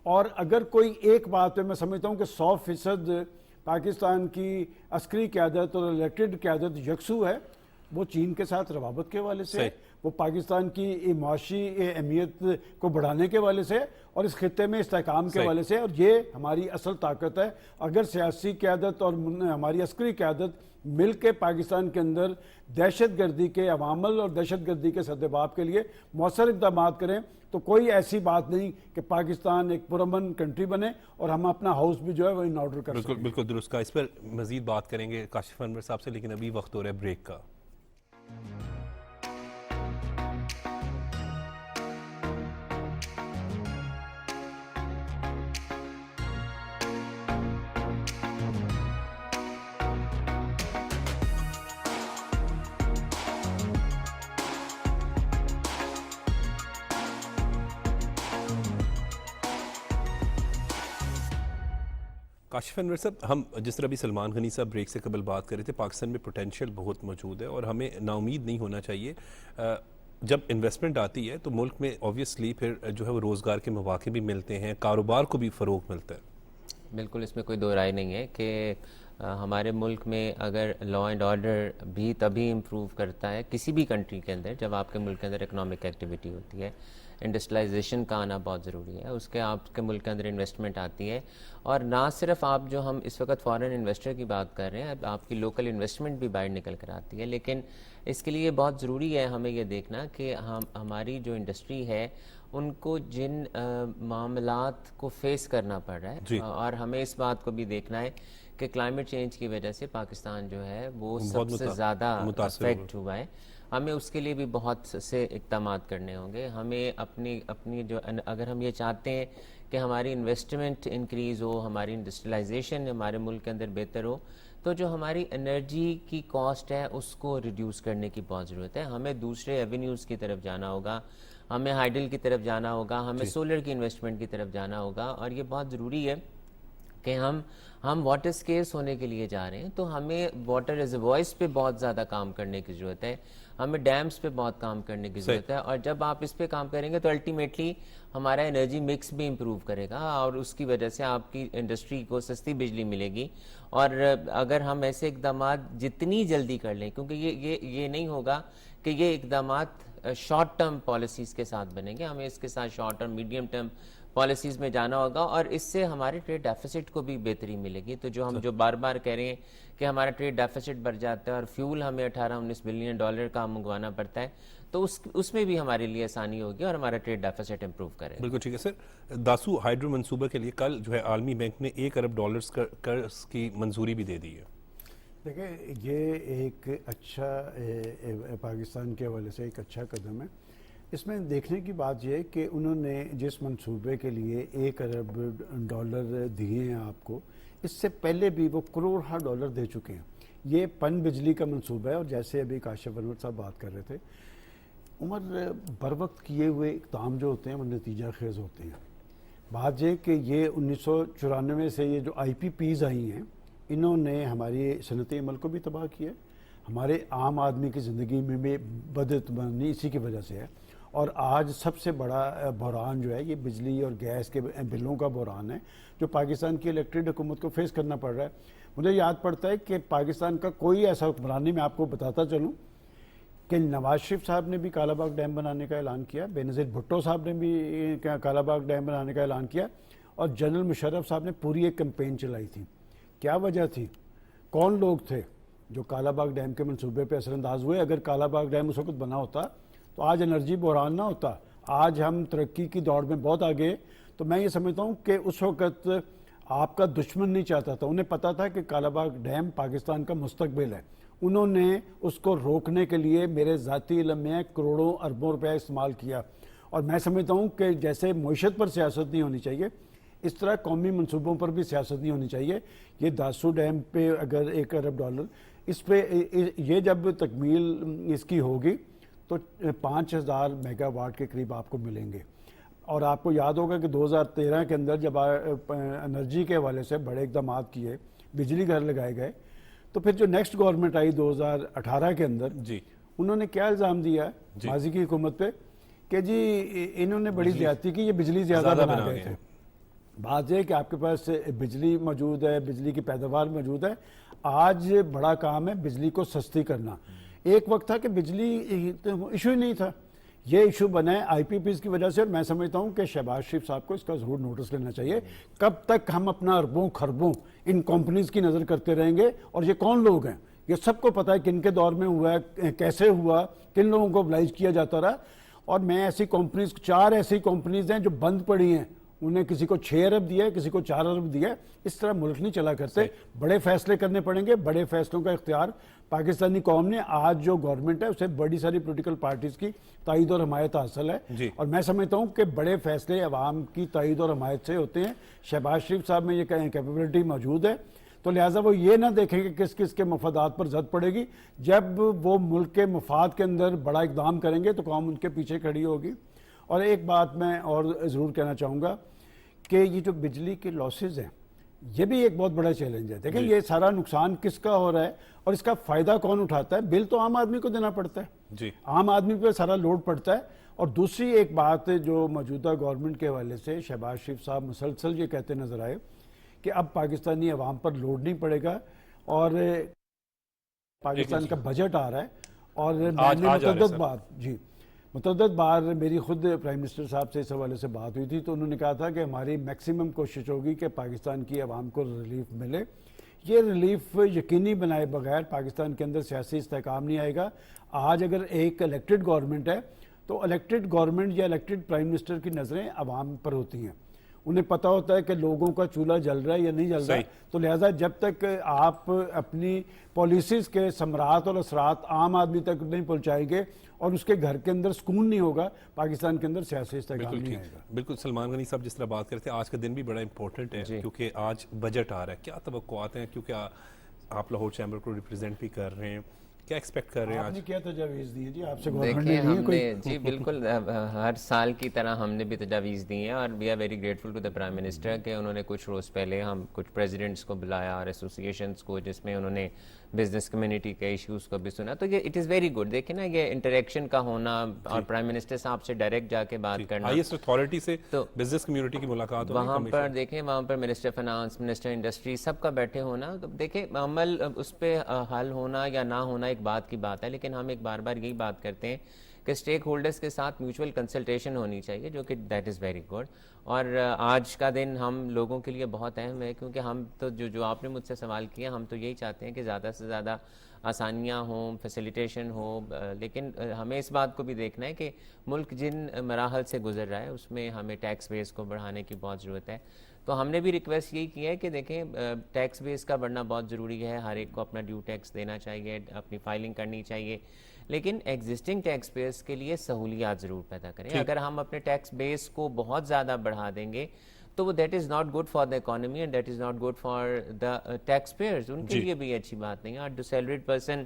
اور اگر کوئی ایک بات ہے, میں سمجھتا ہوں کہ 100% پاکستان کی عسکری قیادت اور الیکٹڈ قیادت یکسو ہے, وہ چین کے ساتھ روابط کے حوالے سے, وہ پاکستان کی معاشی اہمیت کو بڑھانے کے حوالے سے, اور اس خطے میں استحکام کے حوالے سے. اور یہ ہماری اصل طاقت ہے. اگر سیاسی قیادت اور ہماری عسکری قیادت مل کے پاکستان کے اندر دہشت گردی کے عوامل اور دہشت گردی کے سدباب کے لیے مؤثر اقدامات کریں تو کوئی ایسی بات نہیں کہ پاکستان ایک پرامن کنٹری بنے اور ہم اپنا ہاؤس بھی جو ہے وہ ان آرڈر کر سکیں. بالکل درست. کا اس پر مزید بات کریں گے کاشف انور صاحب سے, لیکن ابھی وقت ہو رہا ہے بریک کا. کاشف انور صاحب, ہم جس طرح بھی سلمان غنی صاحب بریک سے قبل بات کر رہے تھے, پاکستان میں پوٹینشیل بہت موجود ہے اور ہمیں نا امید نہیں ہونا چاہیے. جب انویسٹمنٹ آتی ہے تو ملک میں اوبویسلی پھر جو ہے وہ روزگار کے مواقع بھی ملتے ہیں, کاروبار کو بھی فروغ ملتا ہے. بالکل, اس میں کوئی دو رائے نہیں ہے کہ ہمارے ملک میں اگر لا اینڈ آرڈر بھی تبھی امپروو کرتا ہے کسی بھی کنٹری کے اندر جب آپ کے ملک کے اندر اکنامک ایکٹیویٹی ہوتی ہے. انڈسٹریلائزیشن کا آنا بہت ضروری ہے, اس کے آپ کے ملک کے اندر انویسٹمنٹ آتی ہے. اور نہ صرف آپ جو ہم اس وقت فارن انویسٹر کی بات کر رہے ہیں, آپ کی لوکل انویسٹمنٹ بھی باہر نکل کر آتی ہے. لیکن اس کے لیے بہت ضروری ہے ہمیں یہ دیکھنا کہ ہماری جو انڈسٹری ہے ان کو جن معاملات کو فیس کرنا پڑ رہا ہے, اور ہمیں اس بات کو بھی دیکھنا ہے کہ کلائمیٹ چینج کی وجہ سے پاکستان جو ہے وہ سب سے زیادہ افیکٹ ہوا ہے. ہمیں اس کے لیے بھی بہت سے اقدامات کرنے ہوں گے. ہمیں اپنی جو اگر ہم یہ چاہتے ہیں کہ ہماری انویسٹمنٹ انکریز ہو, ہماری انڈسٹریلائزیشن ہمارے ملک کے اندر بہتر ہو, تو جو ہماری انرجی کی کاسٹ ہے اس کو ریڈیوس کرنے کی بہت ضرورت ہے. ہمیں دوسرے ایونیوز کی طرف جانا ہوگا, ہمیں ہائیڈل کی طرف جانا ہوگا, ہمیں سولر کی انویسٹمنٹ کی طرف جانا ہوگا. اور یہ بہت ضروری ہے کہ ہم واٹر اسکیئرس ہونے کے لیے جا رہے ہیں, تو ہمیں واٹر ریزروائرز پہ بہت زیادہ کام کرنے کی ضرورت ہے, ہمیں ڈیمز پہ بہت کام کرنے کی ضرورت ہے. اور جب آپ اس پہ کام کریں گے تو الٹیمیٹلی ہمارا انرجی مکس بھی امپروو کرے گا, اور اس کی وجہ سے آپ کی انڈسٹری کو سستی بجلی ملے گی. اور اگر ہم ایسے اقدامات جتنی جلدی کر لیں, کیونکہ یہ نہیں ہوگا کہ یہ اقدامات شارٹ ٹرم پالیسیز کے ساتھ بنیں گے, ہمیں اس کے ساتھ short term medium term policies میں جانا ہوگا, اور اس سے ہمارے ٹریڈ ڈیفیسٹ کو بھی بہتری ملے گی. تو جو بار بار کہہ رہے ہیں کہ ہمارا ٹریڈ ڈیفیسٹ بڑھ جاتا ہے اور فیول ہمیں 18-19 بلین ڈالر کا منگوانا پڑتا ہے, تو اس میں بھی ہمارے لیے آسانی ہوگی اور ہمارا ٹریڈ ڈیفیسٹ امپروو کرے گا. بالکل ٹھیک ہے سر. داسو ہائیڈرو منصوبہ کے لیے کل جو ہے عالمی بینک نے $1 ارب قرض کی منظوری بھی دے دی ہے. دیکھیں یہ ایک اچھا پاکستان کے حوالے سے ایک اچھا قدم ہے. اس میں دیکھنے کی بات یہ ہے کہ انہوں نے جس منصوبے کے لیے $1 ارب دیے ہیں آپ کو، اس سے پہلے بھی وہ کروڑ ڈالر دے چکے ہیں۔ یہ پن بجلی کا منصوبہ ہے، اور جیسے ابھی کاشف انور صاحب بات کر رہے تھے، عمر بر وقت کیے ہوئے اقدام جو ہوتے ہیں وہ نتیجہ خیز ہوتے ہیں۔ بات یہ کہ یہ 1994 سے یہ جو آئی پی پیز آئی ہیں، انہوں نے ہماری صنعتی عمل کو بھی تباہ کیا، ہمارے عام آدمی کی زندگی میں بھی بدعنوانی اسی کی وجہ سے ہے۔ اور آج سب سے بڑا بحران جو ہے یہ بجلی اور گیس کے بلوں کا بحران ہے، جو پاکستان کی الیکٹڈ حکومت کو فیس کرنا پڑ رہا ہے۔ مجھے یاد پڑتا ہے کہ پاکستان کا کوئی ایسا حکمران نہیں، میں آپ کو بتاتا چلوں کہ نواز شریف صاحب نے بھی کالا باغ ڈیم بنانے کا اعلان کیا، بے نظیر بھٹو صاحب نے بھی کالا باغ ڈیم بنانے کا اعلان کیا، اور جنرل مشرف صاحب نے پوری ایک کمپین چلائی تھی۔ کیا وجہ تھی؟ کون لوگ تھے جو کالا باغ ڈیم کے منصوبے پہ اثر انداز ہوئے؟ اگر کالا باغ ڈیم اس وقت بنا ہوتا تو آج انرجی بحران نہ ہوتا، آج ہم ترقی کی دوڑ میں بہت آگے۔ تو میں یہ سمجھتا ہوں کہ اس وقت آپ کا دشمن نہیں چاہتا تھا، انہیں پتا تھا کہ کالا باغ ڈیم پاکستان کا مستقبل ہے، انہوں نے اس کو روکنے کے لیے میرے ذاتی علم میں کروڑوں اربوں روپے استعمال کیا۔ اور میں سمجھتا ہوں کہ جیسے معیشت پر سیاست نہیں ہونی چاہیے، اس طرح قومی منصوبوں پر بھی سیاست نہیں ہونی چاہیے۔ یہ داسو ڈیم پہ اگر $1 ارب اس پہ یہ جب تکمیل اس کی ہوگی تو 5000 میگا واٹ کے قریب آپ کو ملیں گے۔ اور آپ کو یاد ہوگا کہ 2013 کے اندر جب انرجی کے حوالے سے بڑے اقدامات کیے، بجلی گھر لگائے گئے، تو پھر جو نیکسٹ گورنمنٹ آئی 2018 کے اندر، انہوں نے کیا الزام دیا ہے ماضی کی حکومت پہ کہ جی انہوں نے بڑی زیادتی کی، یہ بجلی زیادہ بنا گئے تھے۔ بات یہ کہ آپ کے پاس بجلی موجود ہے، بجلی کی پیداوار موجود ہے، آج بڑا کام ہے بجلی کو سستی کرنا۔ ایک وقت تھا کہ بجلی ایشو ہی نہیں تھا، یہ ایشو بنا ہے آئی پی پیز کی وجہ سے، اور میں سمجھتا ہوں کہ شہباز شریف صاحب کو اس کا ضرور نوٹس لینا چاہیے۔ کب تک ہم اپنا اربوں خربوں ان کمپنیز کی نظر کرتے رہیں گے؟ اور یہ کون لوگ ہیں؟ یہ سب کو پتہ ہے کن کے دور میں ہوا ہے، کیسے ہوا، کن لوگوں کو oblige کیا جاتا رہا۔ اور میں ایسی کمپنیز، 4 ایسی کمپنیز ہیں جو بند پڑی ہیں، انہیں کسی کو 6 ارب دیا ہے، کسی کو 4 ارب دیا ہے۔ اس طرح ملک نہیں چلا کرتے، بڑے فیصلے کرنے پڑیں گے۔ بڑے فیصلوں کا اختیار پاکستانی قوم نے، آج جو گورنمنٹ ہے اسے بڑی ساری پولیٹیکل پارٹیز کی تائید اور حمایت حاصل ہے، اور میں سمجھتا ہوں کہ بڑے فیصلے عوام کی تائید اور حمایت سے ہوتے ہیں۔ شہباز شریف صاحب میں یہ کیپیبلٹی موجود ہے، تو لہٰذا وہ یہ نہ دیکھیں کہ کس کس کے مفادات پر زد پڑے گی۔ جب وہ ملک کے مفاد کے اندر بڑا اقدام کریں گے تو قوم ان کے پیچھے کھڑی ہوگی۔ اور ایک بات میں اور ضرور کہنا چاہوں گا کہ یہ جو بجلی کے لاسز ہیں، یہ بھی ایک بہت بڑا چیلنج ہے۔ دیکھیں یہ سارا نقصان کس کا ہو رہا ہے اور اس کا فائدہ کون اٹھاتا ہے؟ بل تو عام آدمی کو دینا پڑتا ہے، عام آدمی پہ سارا لوڈ پڑتا ہے۔ اور دوسری ایک بات جو موجودہ گورنمنٹ کے حوالے سے شہباز شریف صاحب مسلسل یہ کہتے نظر آئے کہ اب پاکستانی عوام پر لوڈ نہیں پڑے گا، اور پاکستان کا بجٹ آ رہا ہے، اور متعدد بار میری خود پرائم منسٹر صاحب سے اس حوالے سے بات ہوئی تھی، تو انہوں نے کہا تھا کہ ہماری میکسیمم کوشش ہوگی کہ پاکستان کی عوام کو ریلیف ملے۔ یہ ریلیف یقینی بنائے بغیر پاکستان کے اندر سیاسی استحکام نہیں آئے گا۔ آج اگر ایک الیکٹڈ گورنمنٹ ہے تو الیکٹڈ گورنمنٹ یا الیکٹڈ پرائم منسٹر کی نظریں عوام پر ہوتی ہیں، انہیں پتہ ہوتا ہے کہ لوگوں کا چولہا جل رہا ہے یا نہیں جل رہا ہے۔ تو لہٰذا جب تک آپ اپنی پالیسیز کے ثمرات اور اثرات عام آدمی تک نہیں پہنچائیں گے اور اس کے گھر کے اندر سکون نہیں ہوگا، پاکستان کے اندر سیاسی استحکام نہیں آئے گا۔ بالکل سلمان غنی صاحب جس طرح بات کرتے ہیں، آج کا دن بھی بڑا امپورٹنٹ ہے کیونکہ آج بجٹ آ رہا ہے۔ کیا توقعات ہیں، کیونکہ آپ لاہور چیمبر کو ریپرزینٹ بھی کر رہے ہیں، کیا ایکسپیکٹ کر رہے ہیں؟ آپ نے کیا تجاویز دی ہیں جی؟ آپ سے گورنمنٹ دیکھیں نے ہم نے جی بالکل ہر سال کی طرح ہم نے بھی تجاویز دی ہیں، اور we are very grateful to the prime minister کہ انہوں نے کچھ روز پہلے ہم کچھ پریزیڈنٹس کو بلایا اور ایسوسیشنس کو، جس میں انہوں نے بزنس کمیونٹی کے ایشوز کو بھی سنا۔ تو یہ اٹ از ویری گڈ۔ دیکھیں نا، یہ انٹریکشن کا ہونا اور پرائم منسٹر صاحب سے ڈائریکٹ جا کے بات کرنا، ہائیسٹ اتھارٹی سے بزنس کمیونٹی کی ملاقات وہاں پر دیکھیں، وہاں پر منسٹر فائنانس، منسٹر انڈسٹری، سب کا بیٹھے ہونا۔ دیکھیں عمل اس پہ حل ہونا یا نہ ہونا ایک بات کی بات ہے، لیکن ہم ایک بار بار یہی بات کرتے ہیں کہ اسٹیک ہولڈرز کے ساتھ میوچول کنسلٹیشن ہونی چاہیے، جو کہ دیٹ از ویری گڈ۔ اور آج کا دن ہم لوگوں کے لیے بہت اہم ہے، کیونکہ ہم تو جو آپ نے مجھ سے سوال کیا، ہم تو یہی چاہتے ہیں کہ زیادہ سے زیادہ آسانیاں ہوں، فیسیلیٹیشن ہو، لیکن ہمیں اس بات کو بھی دیکھنا ہے کہ ملک جن مراحل سے گزر رہا ہے اس میں ہمیں ٹیکس بیس کو بڑھانے کی بہت ضرورت ہے۔ تو ہم نے بھی ریکویسٹ یہی کی ہے کہ دیکھیں ٹیکس بیس کا بڑھنا بہت ضروری ہے، ہر ایک کو اپنا ڈیو ٹیکس دینا چاہیے، اپنی فائلنگ کرنی چاہیے، لیکن ایگزسٹنگ ٹیکس پیئرس کے لیے سہولیات ضرور پیدا کریں. اگر ہم اپنے ٹیکس بیس کو بہت زیادہ بڑھا دیں گے تو وہ that is not good for the economy and that is not good for the taxpayers. ان کے لیے بھی اچھی بات نہیں ہے. اور جو سیلریڈ پرسن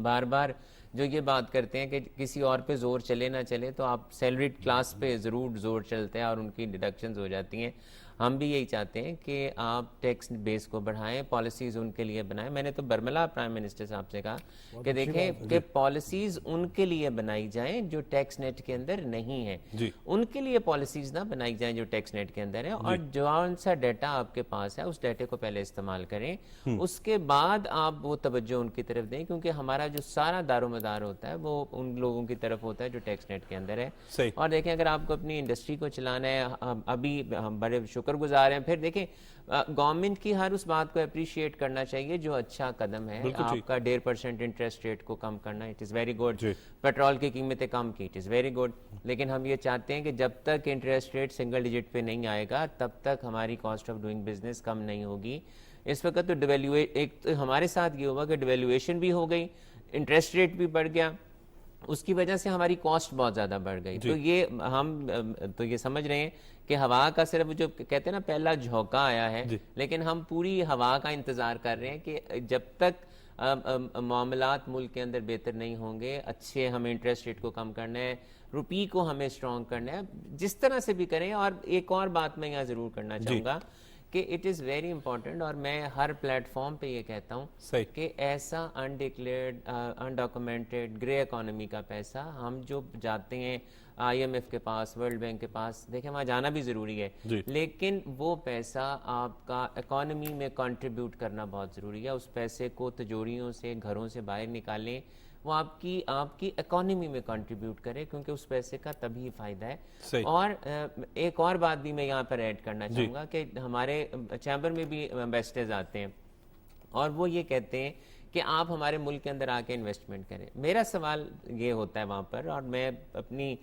بار بار جو یہ بات کرتے ہیں کہ کسی اور پہ زور چلے نہ چلے, تو آپ سیلریڈ کلاس پہ ضرور زور چلتے ہیں اور ان کی ڈیڈکشنز ہو جاتی ہیں. ہم بھی یہی چاہتے ہیں کہ آپ ٹیکس بیس کو بڑھائیں, پالیسیز ان کے لیے بنائیں. میں نے تو برملا پرائم منسٹر صاحب سے کہا کہ دیکھیں کہ پالیسیز ان کے لیے بنائی جائیں جو ٹیکس نیٹ کے اندر نہیں ہیں, ان کے لیے پالیسیز نہ بنائی جائیں جو ٹیکس نیٹ کے اندر ہے. اور جون سا ڈیٹا آپ کے پاس ہے اس ڈیٹے کو پہلے استعمال کریں, اس کے بعد آپ وہ توجہ ان کی طرف دیں, کیونکہ ہمارا جو سارا دار و مدار ہوتا ہے وہ ان لوگوں کی طرف ہوتا ہے جو ٹیکس نیٹ کے اندر ہے. اور دیکھیں اگر آپ کو اپنی انڈسٹری کو چلانا ہے, ابھی ہم بڑے شکر گزار ہیں. پھر دیکھیں گورنمنٹ کی ہر اس بات کو اپریشیٹ کرنا چاہیے جو اچھا قدم ہے. آپ کا 1.5% انٹرسٹ ریٹ کو کم کرنا, it is very good. Petrol کی قیمتیں کم کی, اٹ از ویری گڈ. لیکن ہم یہ چاہتے ہیں کہ جب تک انٹرسٹ ریٹ سنگل ڈیجٹ پہ نہیں آئے گا تب تک ہماری کاسٹ آف ڈوئنگ بزنس کم نہیں ہوگی. اس وقت تو ایک تو ہمارے ساتھ یہ ہوا کہ ڈیویلویشن بھی ہو گئی, انٹرسٹ ریٹ بھی بڑھ گیا, اس کی وجہ سے ہماری کاسٹ بہت زیادہ بڑھ گئی. تو یہ ہم تو یہ سمجھ رہے ہیں کہ ہوا کا صرف جو کہتے ہیں نا پہلا جھونکا آیا ہے, لیکن ہم پوری ہوا کا انتظار کر رہے ہیں کہ جب تک معاملات ملک کے اندر بہتر نہیں ہوں گے, اچھے ہمیں انٹرسٹ ریٹ کو کم کرنا ہے, روپی کو ہمیں اسٹرانگ کرنا ہے, جس طرح سے بھی کریں. اور ایک اور بات میں یہاں ضرور کرنا چاہوں گا کہ اٹ از ویری امپورٹنٹ, اور میں ہر پلیٹ فارم پہ یہ کہتا ہوں کہ ایسا انڈکلیئرڈ انڈاکومنٹڈ گرے اکانومی کا پیسہ ہم جو جاتے ہیں IMF کے پاس, ورلڈ بینک کے پاس, دیکھیں وہاں جانا بھی ضروری ہے, لیکن وہ پیسہ آپ کا اکانومی میں کنٹریبیوٹ کرنا بہت ضروری ہے. اس پیسے کو تجوریوں سے, گھروں سے باہر نکالیں, وہ آپ کی اکانومی میں کنٹریبیوٹ کرے, کیونکہ اس پیسے کا تبھی فائدہ ہے. اور ایک اور بات بھی میں یہاں پر ایڈ کرنا چاہوں گا کہ ہمارے چیمبر میں بھی ایمبیسڈرز آتے ہیں اور وہ یہ کہتے ہیں کہ آپ ہمارے ملک کے اندر آ کے انویسٹمنٹ کریں. میرا سوال یہ ہوتا ہے وہاں پر, اور میں اپنی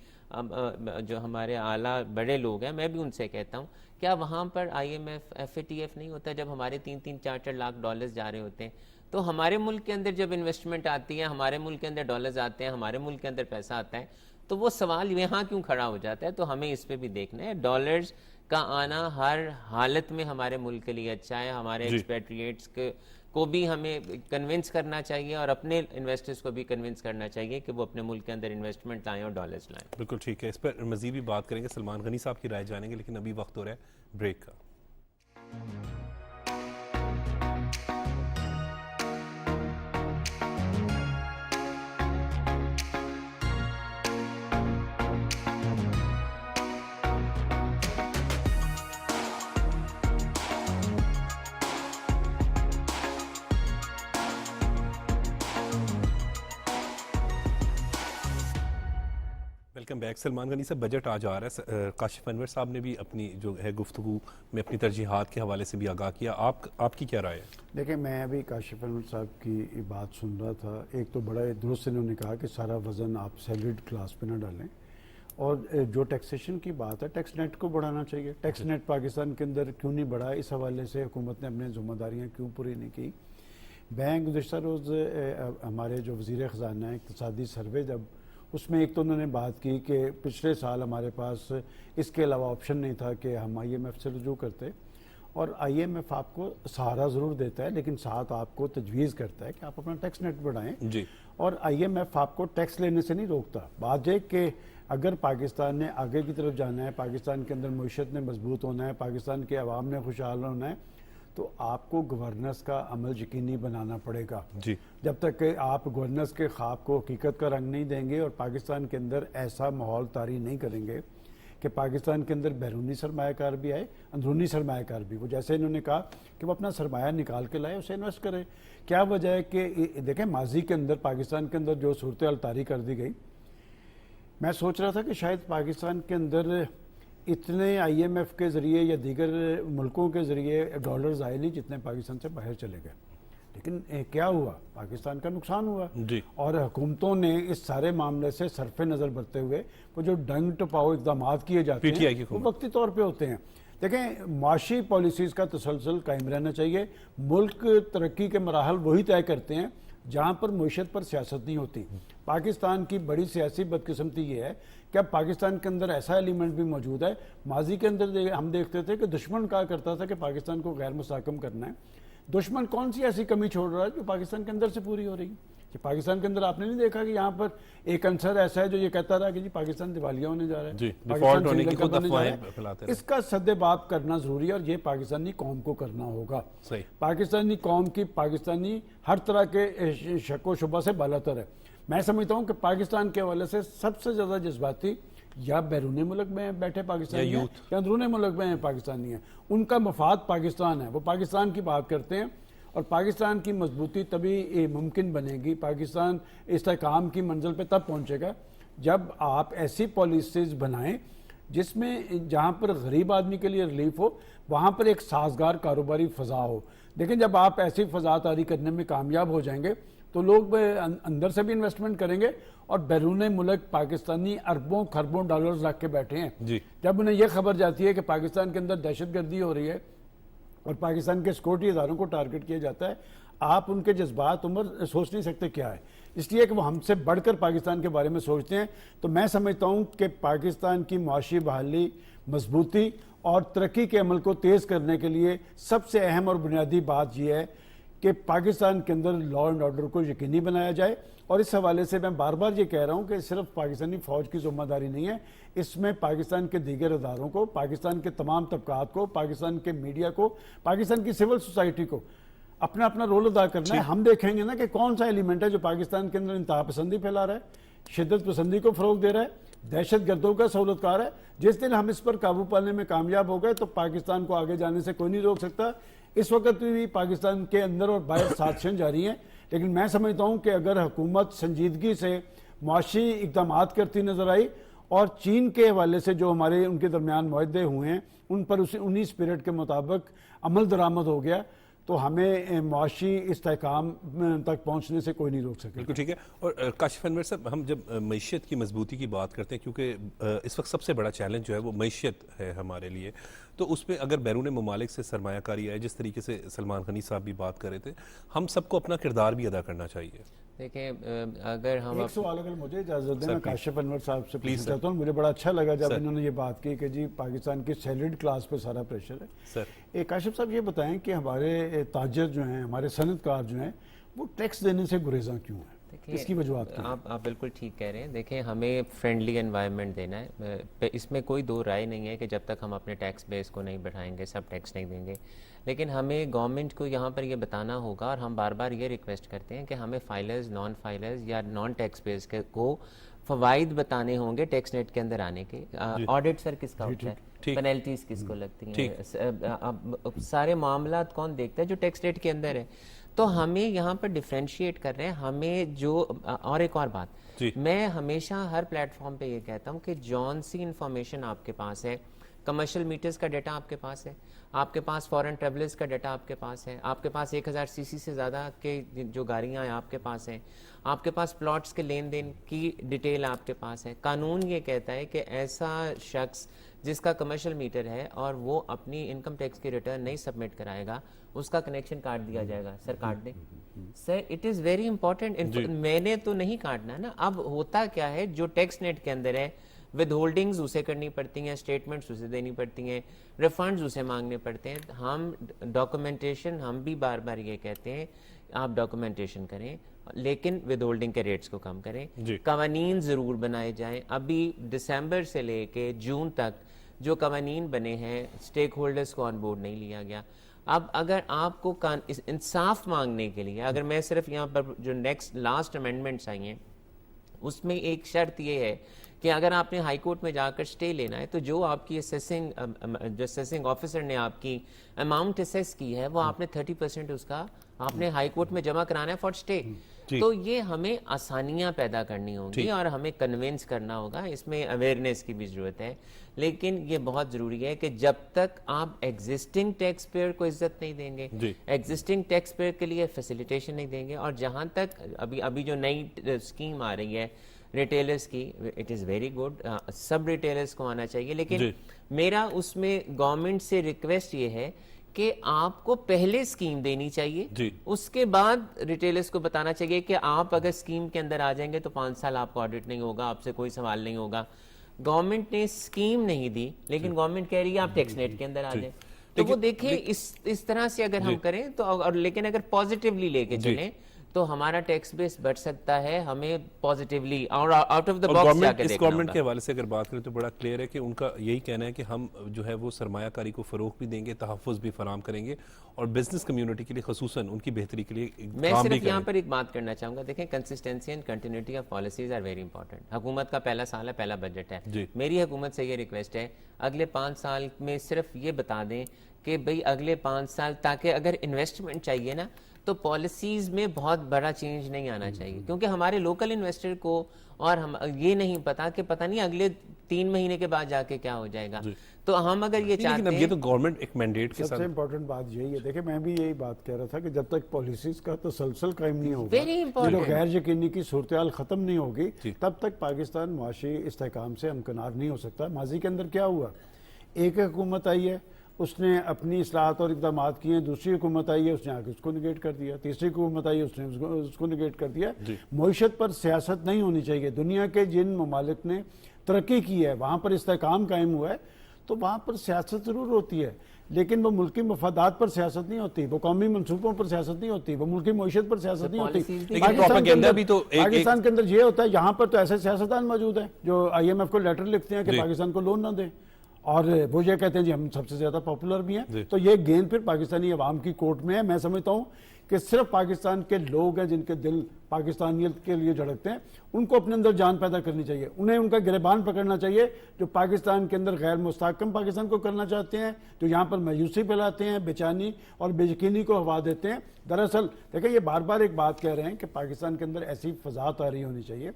جو ہمارے اعلیٰ بڑے لوگ ہیں میں بھی ان سے کہتا ہوں, کیا وہاں پر IMF FATF نہیں ہوتا جب ہمارے 3-4 لاکھ ڈالرز جا رہے ہوتے ہیں؟ تو ہمارے ملک کے اندر جب انویسٹمنٹ آتی ہے, ہمارے ملک کے اندر ڈالرز آتے ہیں, ہمارے ملک کے اندر پیسہ آتا ہے, تو وہ سوال یہاں کیوں کھڑا ہو جاتا ہے؟ تو ہمیں اس پہ بھی دیکھنا ہے. ڈالرز کا آنا ہر حالت میں ہمارے ملک کے لیے اچھا ہے. ہمارے ایکسپیٹریٹس کو بھی ہمیں کنونس کرنا چاہیے اور اپنے انویسٹرز کو بھی کنونس کرنا چاہیے کہ وہ اپنے ملک کے اندر انویسٹمنٹ لائیں اور ڈالرز لائیں. بالکل ٹھیک ہے, اس پر مزید بھی بات کریں گے, سلمان غنی صاحب کی رائے جانیں گے, لیکن ابھی وقت ہو رہا ہے بریک کا. Welcome back. سلمان غنی صاحب, بجٹ آج آ رہا ہے, کاشف انور صاحب نے بھی اپنی جو ہے گفتگو میں اپنی ترجیحات کے حوالے سے بھی آگاہ کیا. آپ کی کیا رائے ہے؟ دیکھیں, میں ابھی کاشف انور صاحب کی بات سن رہا تھا. ایک تو بڑا درست انہوں نے کہا کہ سارا وزن آپ سیلریڈ کلاس پہ نہ ڈالیں, اور جو ٹیکسیشن کی بات ہے ٹیکس نیٹ کو بڑھانا چاہیے. ٹیکس نیٹ پاکستان کے اندر کیوں نہیں بڑھا, اس حوالے سے حکومت نے اپنے ذمہ داریاں کیوں پوری نہیں کی. بینک گزشتہ روز ہمارے جو وزیر خزانہ ہے اقتصادی سروے, جب اس میں ایک تو انہوں نے بات کی کہ پچھلے سال ہمارے پاس اس کے علاوہ آپشن نہیں تھا کہ ہم IMF سے رجوع کرتے, اور IMF آپ کو سہارا ضرور دیتا ہے لیکن ساتھ آپ کو تجویز کرتا ہے کہ آپ اپنا ٹیکس نیٹ بڑھائیں. اور IMF آپ کو ٹیکس لینے سے نہیں روکتا. بات ہے کہ اگر پاکستان نے آگے کی طرف جانا ہے, پاکستان کے اندر معیشت نے مضبوط ہونا ہے, پاکستان کے عوام نے خوشحال ہونا ہے, تو آپ کو گورننس کا عمل یقینی بنانا پڑے گا. جب تک کہ آپ گورننس کے خواب کو حقیقت کا رنگ نہیں دیں گے اور پاکستان کے اندر ایسا ماحول طاری نہیں کریں گے کہ پاکستان کے اندر بیرونی سرمایہ کار بھی آئے, اندرونی سرمایہ کار بھی. وہ جیسے انہوں نے کہا کہ وہ اپنا سرمایہ نکال کے لائے, اسے انویسٹ کرے. کیا وجہ ہے کہ دیکھیں ماضی کے اندر پاکستان کے اندر جو صورتحال طاری کر دی گئی, میں سوچ رہا تھا کہ شاید پاکستان کے اندر اتنے IMF کے ذریعے یا دیگر ملکوں کے ذریعے ڈالرز آئے نہیں جتنے پاکستان سے باہر چلے گئے. لیکن کیا ہوا, پاکستان کا نقصان ہوا. اور حکومتوں نے اس سارے معاملے سے صرف نظر برتے ہوئے وہ جو ڈنگ ٹپاؤ اقدامات کیے جاتے ہیں وہ وقتی طور پہ ہوتے ہیں. دیکھیں, معاشی پالیسیز کا تسلسل قائم رہنا چاہیے. ملک ترقی کے مراحل وہی طے کرتے ہیں جہاں پر معیشت پر سیاست نہیں ہوتی. پاکستان کی بڑی سیاسی بدقسمتی یہ ہے کہ اب پاکستان کے اندر ایسا ایلیمنٹ بھی موجود ہے. ماضی کے اندر ہم دیکھتے تھے کہ دشمن کہا کرتا تھا کہ پاکستان کو غیر مستحکم کرنا ہے. دشمن کون سی ایسی کمی چھوڑ رہا ہے جو پاکستان کے اندر سے پوری ہو رہی ہے؟ کہ پاکستان کے اندر آپ نے نہیں دیکھا کہ یہاں پر ایک عنصر ایسا ہے جو یہ کہتا رہا کہ جی پاکستان دیوالیہ ہونے جا رہا ہے, ڈیفالٹ ہونے کی خود افواہیں پھیلاتے ہیں. اس کا سد باب کرنا ضروری ہے اور یہ پاکستانی قوم کو کرنا ہوگا. صحیح. پاکستانی قوم کی پاکستانی ہر طرح کے شک و شبہ سے بالاتر ہے. میں سمجھتا ہوں کہ پاکستان کے حوالے سے سب سے زیادہ جذباتی یا بیرون ملک میں بیٹھے پاکستانی ہیں یا اندرون ملک میں پاکستانی ہیں. ان کا مفاد پاکستان ہے, وہ پاکستان کی بات کرتے ہیں اور پاکستان کی مضبوطی تبھی ممکن بنے گی, پاکستان استحکام کی منزل پہ تب پہنچے گا جب آپ ایسی پالیسیز بنائیں جس میں جہاں پر غریب آدمی کے لیے ریلیف ہو وہاں پر ایک سازگار کاروباری فضا ہو. لیکن جب آپ ایسی فضا طاری کرنے میں کامیاب ہو جائیں گے تو لوگ اندر سے بھی انویسٹمنٹ کریں گے اور بیرون ملک پاکستانی اربوں خربوں ڈالرز رکھ کے بیٹھے ہیں. جب انہیں یہ خبر جاتی ہے کہ پاکستان کے اندر دہشت گردی ہو رہی ہے اور پاکستان کے سیکورٹی اداروں کو ٹارگٹ کیا جاتا ہے, آپ ان کے جذبات عمر سوچ نہیں سکتے کیا ہے, اس لیے کہ وہ ہم سے بڑھ کر پاکستان کے بارے میں سوچتے ہیں. تو میں سمجھتا ہوں کہ پاکستان کی معاشی بحالی, مضبوطی اور ترقی کے عمل کو تیز کرنے کے لیے سب سے اہم اور بنیادی بات یہ ہے کہ پاکستان کے اندر لا اینڈ آرڈر کو یقینی بنایا جائے. اور اس حوالے سے میں بار بار یہ کہہ رہا ہوں کہ صرف پاکستانی فوج کی ذمہ داری نہیں ہے, اس میں پاکستان کے دیگر اداروں کو, پاکستان کے تمام طبقات کو, پاکستان کے میڈیا کو, پاکستان کی سول سوسائٹی کو اپنا اپنا رول ادا کرنا ہے. ہم دیکھیں گے نا کہ کون سا ایلیمنٹ ہے جو پاکستان کے اندر انتہا پسندی پھیلا رہا ہے, شدت پسندی کو فروغ دے رہا ہے, دہشت گردوں کا سہولت کار ہے. جس دن ہم اس پر قابو پانے میں کامیاب ہو گئے تو پاکستان کو آگے جانے سے کوئی نہیں روک سکتا. اس وقت بھی پاکستان کے اندر اور باہر سازشیں جاری ہیں, لیکن میں سمجھتا ہوں کہ اگر حکومت سنجیدگی سے معاشی اقدامات کرتی نظر آئی اور چین کے حوالے سے جو ہمارے ان کے درمیان معاہدے ہوئے ہیں ان پر انہی اسپرٹ کے مطابق عمل درآمد ہو گیا تو ہمیں معاشی استحکام تک پہنچنے سے کوئی نہیں روک سکے. بالکل ٹھیک ہے. اور کاشف انور صاحب, ہم جب معیشت کی مضبوطی کی بات کرتے ہیں, کیونکہ اس وقت سب سے بڑا چیلنج جو ہے وہ معیشت ہے ہمارے لیے, تو اس میں اگر بیرون ممالک سے سرمایہ کاری آئے, جس طریقے سے سلمان غنی صاحب بھی بات کر رہے تھے, ہم سب کو اپنا کردار بھی ادا کرنا چاہیے. دیکھیں اگر ہم ایک سوال اگر مجھے اجازت دیں, میں کاشف انور صاحب سے پوچھنا چاہتا ہوں. مجھے بڑا اچھا لگا جب انہوں نے یہ بات کی کہ جی پاکستان کی سیلریڈ کلاس پہ سارا پریشر ہے. کاشف صاحب یہ بتائیں کہ ہمارے تاجر جو ہیں, ہمارے صنعت کار جو ہیں, وہ ٹیکس دینے سے گریزاں کیوں ہیں؟ اس کی وجوہات کیا ہیں؟ آپ بالکل ٹھیک کہہ رہے ہیں. دیکھیں ہمیں فرینڈلی انوائرمنٹ دینا ہے, اس میں کوئی دو رائے نہیں ہے کہ جب تک ہم اپنے ٹیکس بیس کو نہیں بڑھائیں گے سب ٹیکس نہیں دیں گے. لیکن ہمیں گورنمنٹ کو یہاں پر یہ بتانا ہوگا, اور ہم بار بار یہ ریکویسٹ کرتے ہیں کہ ہمیں فائلرز, نان فائلرز یا نان ٹیکس بیس کو فوائد بتانے ہوں گے ٹیکس نیٹ کے اندر آنے کے. آڈٹ سر کس کا ہوتا ہے, پینلٹیز کس کو لگتی ہیں, سارے معاملات کون دیکھتا ہے جو ٹیکس نیٹ کے اندر ہے. تو ہمیں یہاں پر ڈیفرینشیٹ کر رہے ہیں. ہمیں جو اور ایک اور بات, میں ہمیشہ ہر پلیٹ فارم پہ یہ کہتا ہوں کہ جون سی انفارمیشن آپ کے پاس ہے, کمرشل میٹرز کا ڈیٹا آپ کے پاس ہے, آپ کے پاس فورن ٹریولرز کا ڈیٹا آپ کے پاس ہے, آپ کے پاس 1000 cc سے زیادہ کے جو گاڑیاں ہیں آپ کے پاس ہیں, آپ کے پاس پلاٹس کے لین دین کی ڈیٹیل آپ کے پاس ہے. قانون یہ کہتا ہے کہ ایسا شخص جس کا کمرشل میٹر ہے اور وہ اپنی انکم ٹیکس کی ریٹرن نہیں سبمٹ کرائے گا, اس کا کنیکشن کاٹ دیا جائے گا. سر کاٹ دیں سر, اٹ از ویری امپورٹنٹ. میں نے تو نہیں کاٹنا نا. اب ہوتا کیا ہے, جو ٹیکس نیٹ کے اندر ہے ود ہولڈنگز اسے کرنی پڑتی ہیں, اسٹیٹمنٹس اسے دینی پڑتی ہیں, ریفنڈز اسے مانگنے پڑتے ہیں. ہم ڈاکومنٹیشن, ہم بھی بار بار یہ کہتے ہیں آپ ڈاکومنٹیشن کریں لیکن ود ہولڈنگ کے ریٹس کو کم کریں. قوانین ضرور بنائے جائیں. ابھی دسمبر سے لے کے جون تک جو قوانین بنے ہیں اسٹیک ہولڈرز کو آن بورڈ نہیں لیا گیا. اب اگر آپ کو انصاف مانگنے کے لیے, اگر میں صرف یہاں پر جو لاسٹ امینڈمنٹس آئی ہیں اس میں ایک شرط یہ ہے کہ اگر آپ نے ہائی کورٹ میں جا کر سٹے لینا ہے تو جو آپ کی اسیسنگ آفیسر نے آپ کی اماؤنٹ اسیس کی ہے وہ آپ نے 30% اس کا آپ نے ہائی کورٹ میں جمع کرانا ہے فار سٹے. تو یہ ہمیں آسانیاں پیدا کرنی ہوں گی اور ہمیں کنونس کرنا ہوگا. اس میں اویئرنیس کی بھی ضرورت ہے, لیکن یہ بہت ضروری ہے کہ جب تک آپ ایگزسٹنگ ٹیکس پیئر کو عزت نہیں دیں گے, ایگزسٹنگ ٹیکس پیئر کے لیے فیسیلیٹیشن نہیں دیں گے, اور جہاں تک ابھی جو نئی اسکیم آ رہی ہے ریٹیلرز کی, it is very good, sub retailers کو آنا چاہیے. لیکن میرا اس میں گورنمنٹ سے ریکویسٹ یہ ہے کہ آپ کو پہلے اسکیم دینی چاہیے، اس کے بعد ریٹیلرز کو بتانا چاہیے کہ آپ اگر اسکیم کے اندر آ جائیں گے تو 5 سال آپ کو آڈٹ نہیں ہوگا، آپ سے کوئی سوال نہیں ہوگا. گورنمنٹ نے اسکیم نہیں دی لیکن گورنمنٹ کہہ رہی ہے آپ ٹیکس نیٹ کے اندر آ جائیں. تو وہ دیکھیں اس طرح سے اگر ہم کریں تو لیکن اگر پازیٹیولی لے کے چلیں تو ہمارا ٹیکس بیس بڑھ سکتا ہے. ہمیں پازیٹیولی اور آؤٹ آف دا باکس جا کے دیکھنا ہوگا. گورنمنٹ کے حوالے سے اگر بات کریں تو بڑا کلیئر ہے کہ ان کا یہی کہنا ہے کہ ہم جو ہے وہ سرمایہ کاری کو فروغ بھی دیں گے، تحفظ بھی فراہم کریں گے اور بزنس کمیونٹی کے لیے خصوصاً ان کی بہتری کے لیے میں صرف یہاں پر ایک بات کرنا چاہوں گا. دیکھیں consistency and continuity of policies are very important. حکومت کا پہلا سال ہے، پہلا بجٹ ہے. میری حکومت سے یہ ریکویسٹ ہے اگلے 5 سال میں صرف یہ بتا دیں کہ بھئی اگلے 5 سال، تاکہ اگر انویسٹمنٹ چاہیے نا تو پالیسیز میں بہت بڑا چینج نہیں آنا چاہیے، کیونکہ ہمارے لوکل انویسٹر کو اور ہم یہ نہیں پتا کہ پتہ نہیں اگلے 3 مہینے کے بعد جا کے کیا ہو جائے گا. تو ہم اگر یہ چاہتے ہیں، یہ تو گورنمنٹ ایک مینڈیٹ کے سب ساتھ سے امپورٹنٹ بات یہی ہے. دیکھیں میں بھی یہی بات کہہ رہا تھا کہ جب تک پالیسیز کا تسلسل قائم نہیں ہوگا، یہ جو غیر یقینی کی صورتحال ختم نہیں ہوگی، تب تک پاکستان معاشی استحکام سے ہمکنار نہیں ہو سکتا. ماضی کے اندر کیا ہوا؟ ایک حکومت آئی ہے، اس نے اپنی اصلاحات اور اقدامات کیے ہیں، دوسری حکومت آئی ہے، اس نے آگے اس کو نگیٹ کر دیا، تیسری حکومت آئی ہے، اس نے اس کو نگیٹ کر دیا. معیشت پر سیاست نہیں ہونی چاہیے. دنیا کے جن ممالک نے ترقی کی ہے، وہاں پر استحکام قائم ہوا ہے، تو وہاں پر سیاست ضرور ہوتی ہے، لیکن وہ ملکی مفادات پر سیاست نہیں ہوتی، وہ قومی منصوبوں پر سیاست نہیں ہوتی، وہ ملکی معیشت پر سیاست نہیں ہوتی. پاکستان کے اندر یہ ہوتا ہے، یہاں پر تو ایسے سیاستدان موجود ہیں جو IMF کو لیٹر لکھتے ہیں کہ پاکستان کو لون نہ دیں، اور وہ یہ کہتے ہیں جی ہم سب سے زیادہ پاپولر بھی ہیں. تو یہ گیند پھر پاکستانی عوام کی کورٹ میں ہے. میں سمجھتا ہوں کہ صرف پاکستان کے لوگ ہیں جن کے دل پاکستانیت کے لیے دھڑکتے ہیں، ان کو اپنے اندر جان پیدا کرنی چاہیے. انہیں ان کا گریبان پکڑنا چاہیے جو پاکستان کے اندر غیر مستحکم پاکستان کو کرنا چاہتے ہیں، جو یہاں پر مایوسی پھیلاتے ہیں، بے چینی اور بے یقینی کو ہوا دیتے ہیں. دراصل دیکھیں یہ بار بار ایک بات کہہ رہے ہیں کہ پاکستان کے اندر ایسی فضا طاری ہونی چاہیے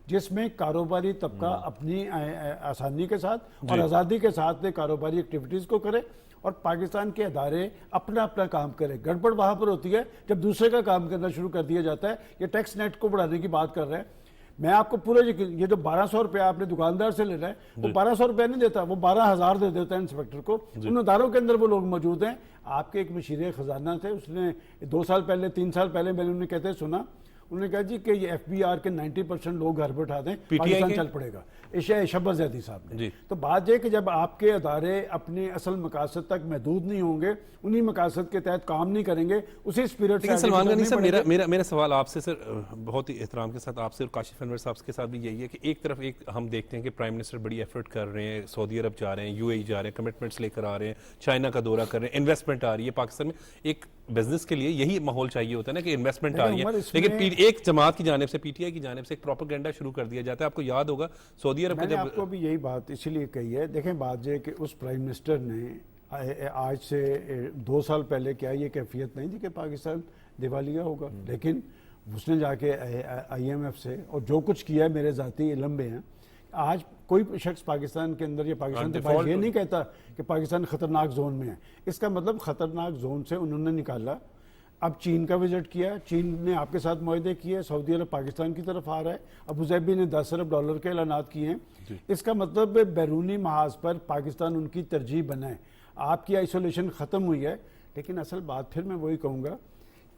جس میں کاروباری طبقہ اپنی آسانی کے ساتھ اور آزادی کے ساتھ کاروباری ایکٹیویٹیز کو کرے اور پاکستان کے ادارے اپنا اپنا کام کرے. گڑبڑ وہاں پر ہوتی ہے جب دوسرے کا کام کرنا شروع کر دیا جاتا ہے. یہ ٹیکس نیٹ کو بڑھانے کی بات کر رہے ہیں. میں آپ کو پورا یہ جو 1200 روپے آپ نے دکاندار سے لے رہے ہیں، وہ 1200 روپے نہیں دیتا، وہ 12,000 دے دیتا ہے انسپیکٹر کو. ان اداروں کے اندر وہ لوگ موجود ہیں. آپ کے ایک مشیر خزانہ تھے، اس نے 2 سال پہلے 3 سال پہلے میں نے انہیں کہتے سنا، انہوں نے کہا جی کہ یہ FBR کے 90% لوگ گھر بٹھا دیں، پاکستان چل پڑے گا. شبر زیدی صاحب نے. تو بات یہ کہ جب آپ کے ادارے اپنے اصل مقاصد تک محدود نہیں ہوں گے، انہی مقاصد کے تحت کام نہیں کریں گے، اسی اسپرٹ سے. سلمان غنی صاحب میرا سوال آپ سے سر بہت ہی احترام کے ساتھ آپ سے اور کاشف انور صاحب کے ساتھ بھی یہی ہے کہ ایک طرف ہم دیکھتے ہیں کہ پرائم منسٹر بڑی ایفرٹ کر رہے ہیں، سعودی عرب جا رہے ہیں، UAE جا رہے ہیں، کمٹمنٹس لے کر آ رہے ہیں، چائنا کا دورہ کر رہے ہیں، انویسٹمنٹ آ رہی ہے پاکستان میں. ایک بزنس کے لیے یہی ماحول چاہیے ہوتا ہے نا کہ انویسٹمنٹ آ رہی ہے، لیکن ایک جماعت کی جانب سے PTI کی جانب سے ایک پروپیگنڈا شروع کر دیا جاتا ہے. آپ کو یاد ہوگا سعودی عرب میں نے آپ کو بھی یہی بات اسی لیے کہی ہے. دیکھیں بات یہ کہ اس پرائم منسٹر نے آج سے 2 سال پہلے کیا یہ کیفیت نہیں تھی کہ پاکستان دیوالیہ ہوگا، لیکن اس نے جا کے IMF سے اور جو کچھ کیا ہے میرے ذاتی علم میں ہے. آج کوئی شخص پاکستان کے اندر یا پاکستان کے باہر یہ نہیں کہتا کہ پاکستان خطرناک زون میں ہے. اس کا مطلب خطرناک زون سے انہوں نے نکالا. اب چین کا وزٹ کیا، چین نے آپ کے ساتھ معاہدے کیے، سعودی عرب پاکستان کی طرف آ رہا ہے، ابوظہبی نے $10 ارب کے اعلانات کیے ہیں. اس کا مطلب بیرونی محاذ پر پاکستان ان کی ترجیح بنا ہے. آپ کی آئسولیشن ختم ہوئی ہے. لیکن اصل بات پھر میں وہی کہوں گا،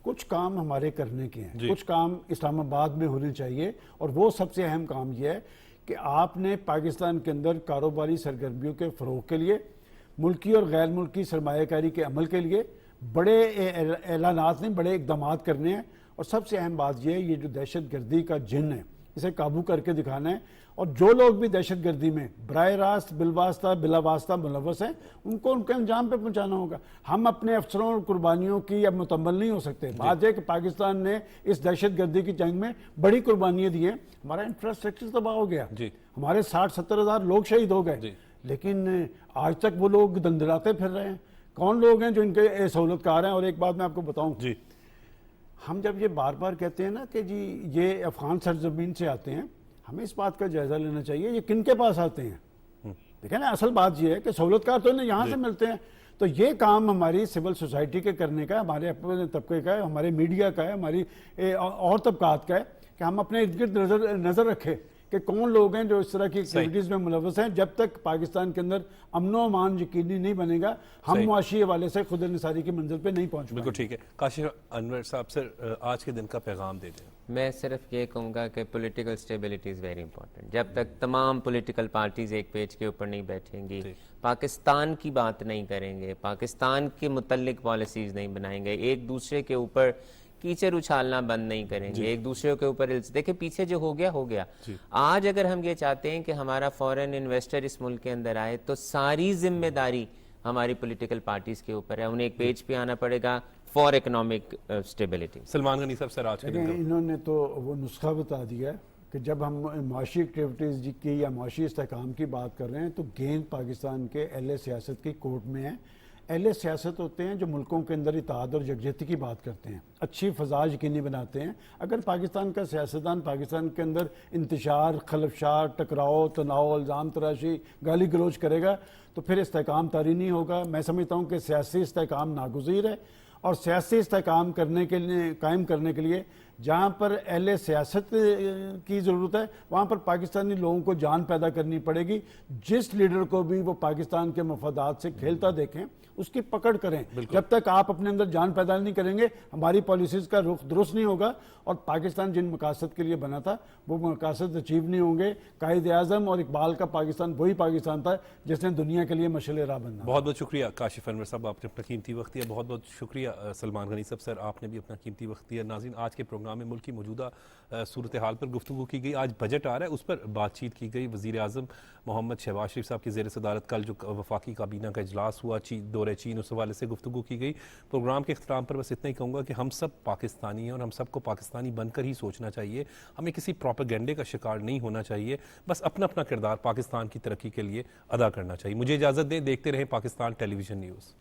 کچھ کام ہمارے کرنے کے ہیں، کچھ کام اسلام آباد میں ہونے چاہیے، اور وہ سب سے اہم کام یہ ہے کہ آپ نے پاکستان کے اندر کاروباری سرگرمیوں کے فروغ کے لیے، ملکی اور غیر ملکی سرمایہ کاری کے عمل کے لیے بڑے اعلانات نہیں، بڑے اقدامات کرنے ہیں. اور سب سے اہم بات یہ ہے، یہ جو دہشت گردی کا جن ہے اسے قابو کر کے دکھانا ہے. اور جو لوگ بھی دہشت گردی میں براہ راست بالواسطہ بلا واسطہ ملوث ہیں، ان کو ان کے انجام پہ پہنچانا ہوگا. ہم اپنے افسروں اور قربانیوں کی اب متمل نہیں ہو سکتے. بات ہے کہ پاکستان نے اس دہشت گردی کی جنگ میں بڑی قربانیاں دی ہیں. ہمارا انفراسٹرکچر تباہ ہو گیا، ہمارے 60-70 ہزار لوگ شہید ہو گئے، لیکن آج تک وہ لوگ دندلاتے پھر رہے ہیں. کون لوگ ہیں جو ان کے سہولت کار ہیں؟ اور ایک بات میں آپ کو بتاؤں، ہم جب یہ بار بار کہتے ہیں نا کہ جی یہ افغان سرزمین سے آتے ہیں، ہمیں اس بات کا جائزہ لینا چاہیے یہ کن کے پاس آتے ہیں. دیکھیں نا، اصل بات یہ ہے کہ سہولت کار تو انہیں یہاں سے ملتے ہیں. تو یہ کام ہماری سول سوسائٹی کے کرنے کا ہے، ہمارے اپنے طبقے کا ہے، ہمارے میڈیا کا ہے، ہماری اور طبقات کا ہے کہ ہم اپنے ارد گرد نظر رکھیں کہ کون لوگ ہیں جو اس طرح کی ایکٹیویٹیز میں ملوث ہیں. جب تک پاکستان کے اندر امن و امان یقینی نہیں بنے گا ہم معاشی حوالے سے خود انحصاری کی منزل پہ نہیں پہنچ پائیں گے. بالکل ٹھیک ہے. کاشف انور صاحب سر آج کے دن کا پیغام دے دیں. میں صرف یہ کہوں گا کہ political stability is very important. جب تک تمام پولیٹیکل پارٹیز ایک پیج کے اوپر نہیں بیٹھیں گی, پاکستان کی بات نہیں کریں گے, پاکستان کے متعلق پالیسیز نہیں بنائیں گے, ایک دوسرے کے اوپر کیچڑ اچھالنا بند نہیں کریں گے, ایک دوسرے کے اوپر دیکھیں پیچھے جو ہو گیا. آج اگر ہم یہ چاہتے ہیں کہ ہمارا فورن انویسٹر اس ملک کے اندر آئے تو ساری ذمہ داری ہماری پولیٹیکل پارٹیز کے اوپر ہے, انہیں ایک پیج پہ آنا پڑے گا فار اکنامک اسٹیبلٹی. سلمان غنی صاحب سر آج کے دن انہوں نے تو وہ نسخہ بتا دیا کہ جب ہم معاشی ایکٹیویٹیز کی یا معاشی استحکام کی بات کر رہے ہیں تو گیند پاکستان کے اہل سیاست کی کورٹ میں ہے. اہل سیاست ہوتے ہیں جو ملکوں کے اندر اتحاد اور یکجہتی کی بات کرتے ہیں, اچھی فضا یقینی بناتے ہیں. اگر پاکستان کا سیاستدان پاکستان کے اندر انتشار, خلفشار, ٹکراؤ, تناؤ, الزام تراشی, گالی گلوچ کرے گا تو پھر استحکام طاری نہیں ہوگا. میں سمجھتا ہوں کہ سیاسی استحکام ناگزیر ہے, اور سیاسی استحکام کرنے کے لیے قائم کرنے کے لیے جہاں پر اہل سیاست کی ضرورت ہے وہاں پر پاکستانی لوگوں کو جان پیدا کرنی پڑے گی. جس لیڈر کو بھی وہ پاکستان کے مفادات سے کھیلتا دیکھیں اس کی پکڑ کریں. جب تک آپ اپنے اندر جان پیدا نہیں کریں گے ہماری پالیسیز کا رخ درست نہیں ہوگا, اور پاکستان جن مقاصد کے لیے بنا تھا وہ مقاصد اچیو نہیں ہوں گے. قائد اعظم اور اقبال کا پاکستان وہی پاکستان تھا جس نے دنیا کے لیے مشعل راہ بننا. بہت بہت شکریہ کاشف انور صاحب, آپ نے اپنا قیمتی وقت دیا. بہت بہت شکریہ سلمان غنی صاحب سر, آپ نے بھی اپنا قیمتی وقت دیا. ناظرین آج کے پروگرام میں ملک کی موجودہ صورتحال پر گفتگو کی گئی. آج بجٹ آ رہا ہے اس پر بات چیت کی گئی. وزیر اعظم محمد شہباز شریف صاحب کی زیر صدارت کل جو وفاقی کابینہ کا اجلاس ہوا دورہ چین, اس حوالے سے گفتگو کی گئی. پروگرام کے اختتام پر بس اتنا ہی کہوں گا کہ ہم سب پاکستانی ہیں اور ہم سب کو پاکستانی بن کر ہی سوچنا چاہیے. ہمیں کسی پروپیگنڈے کا شکار نہیں ہونا چاہیے, بس اپنا اپنا کردار پاکستان کی ترقی کے لیے ادا کرنا چاہیے. مجھے اجازت دیں, دیکھتے رہیں پاکستان ٹیلی ویژن نیوز.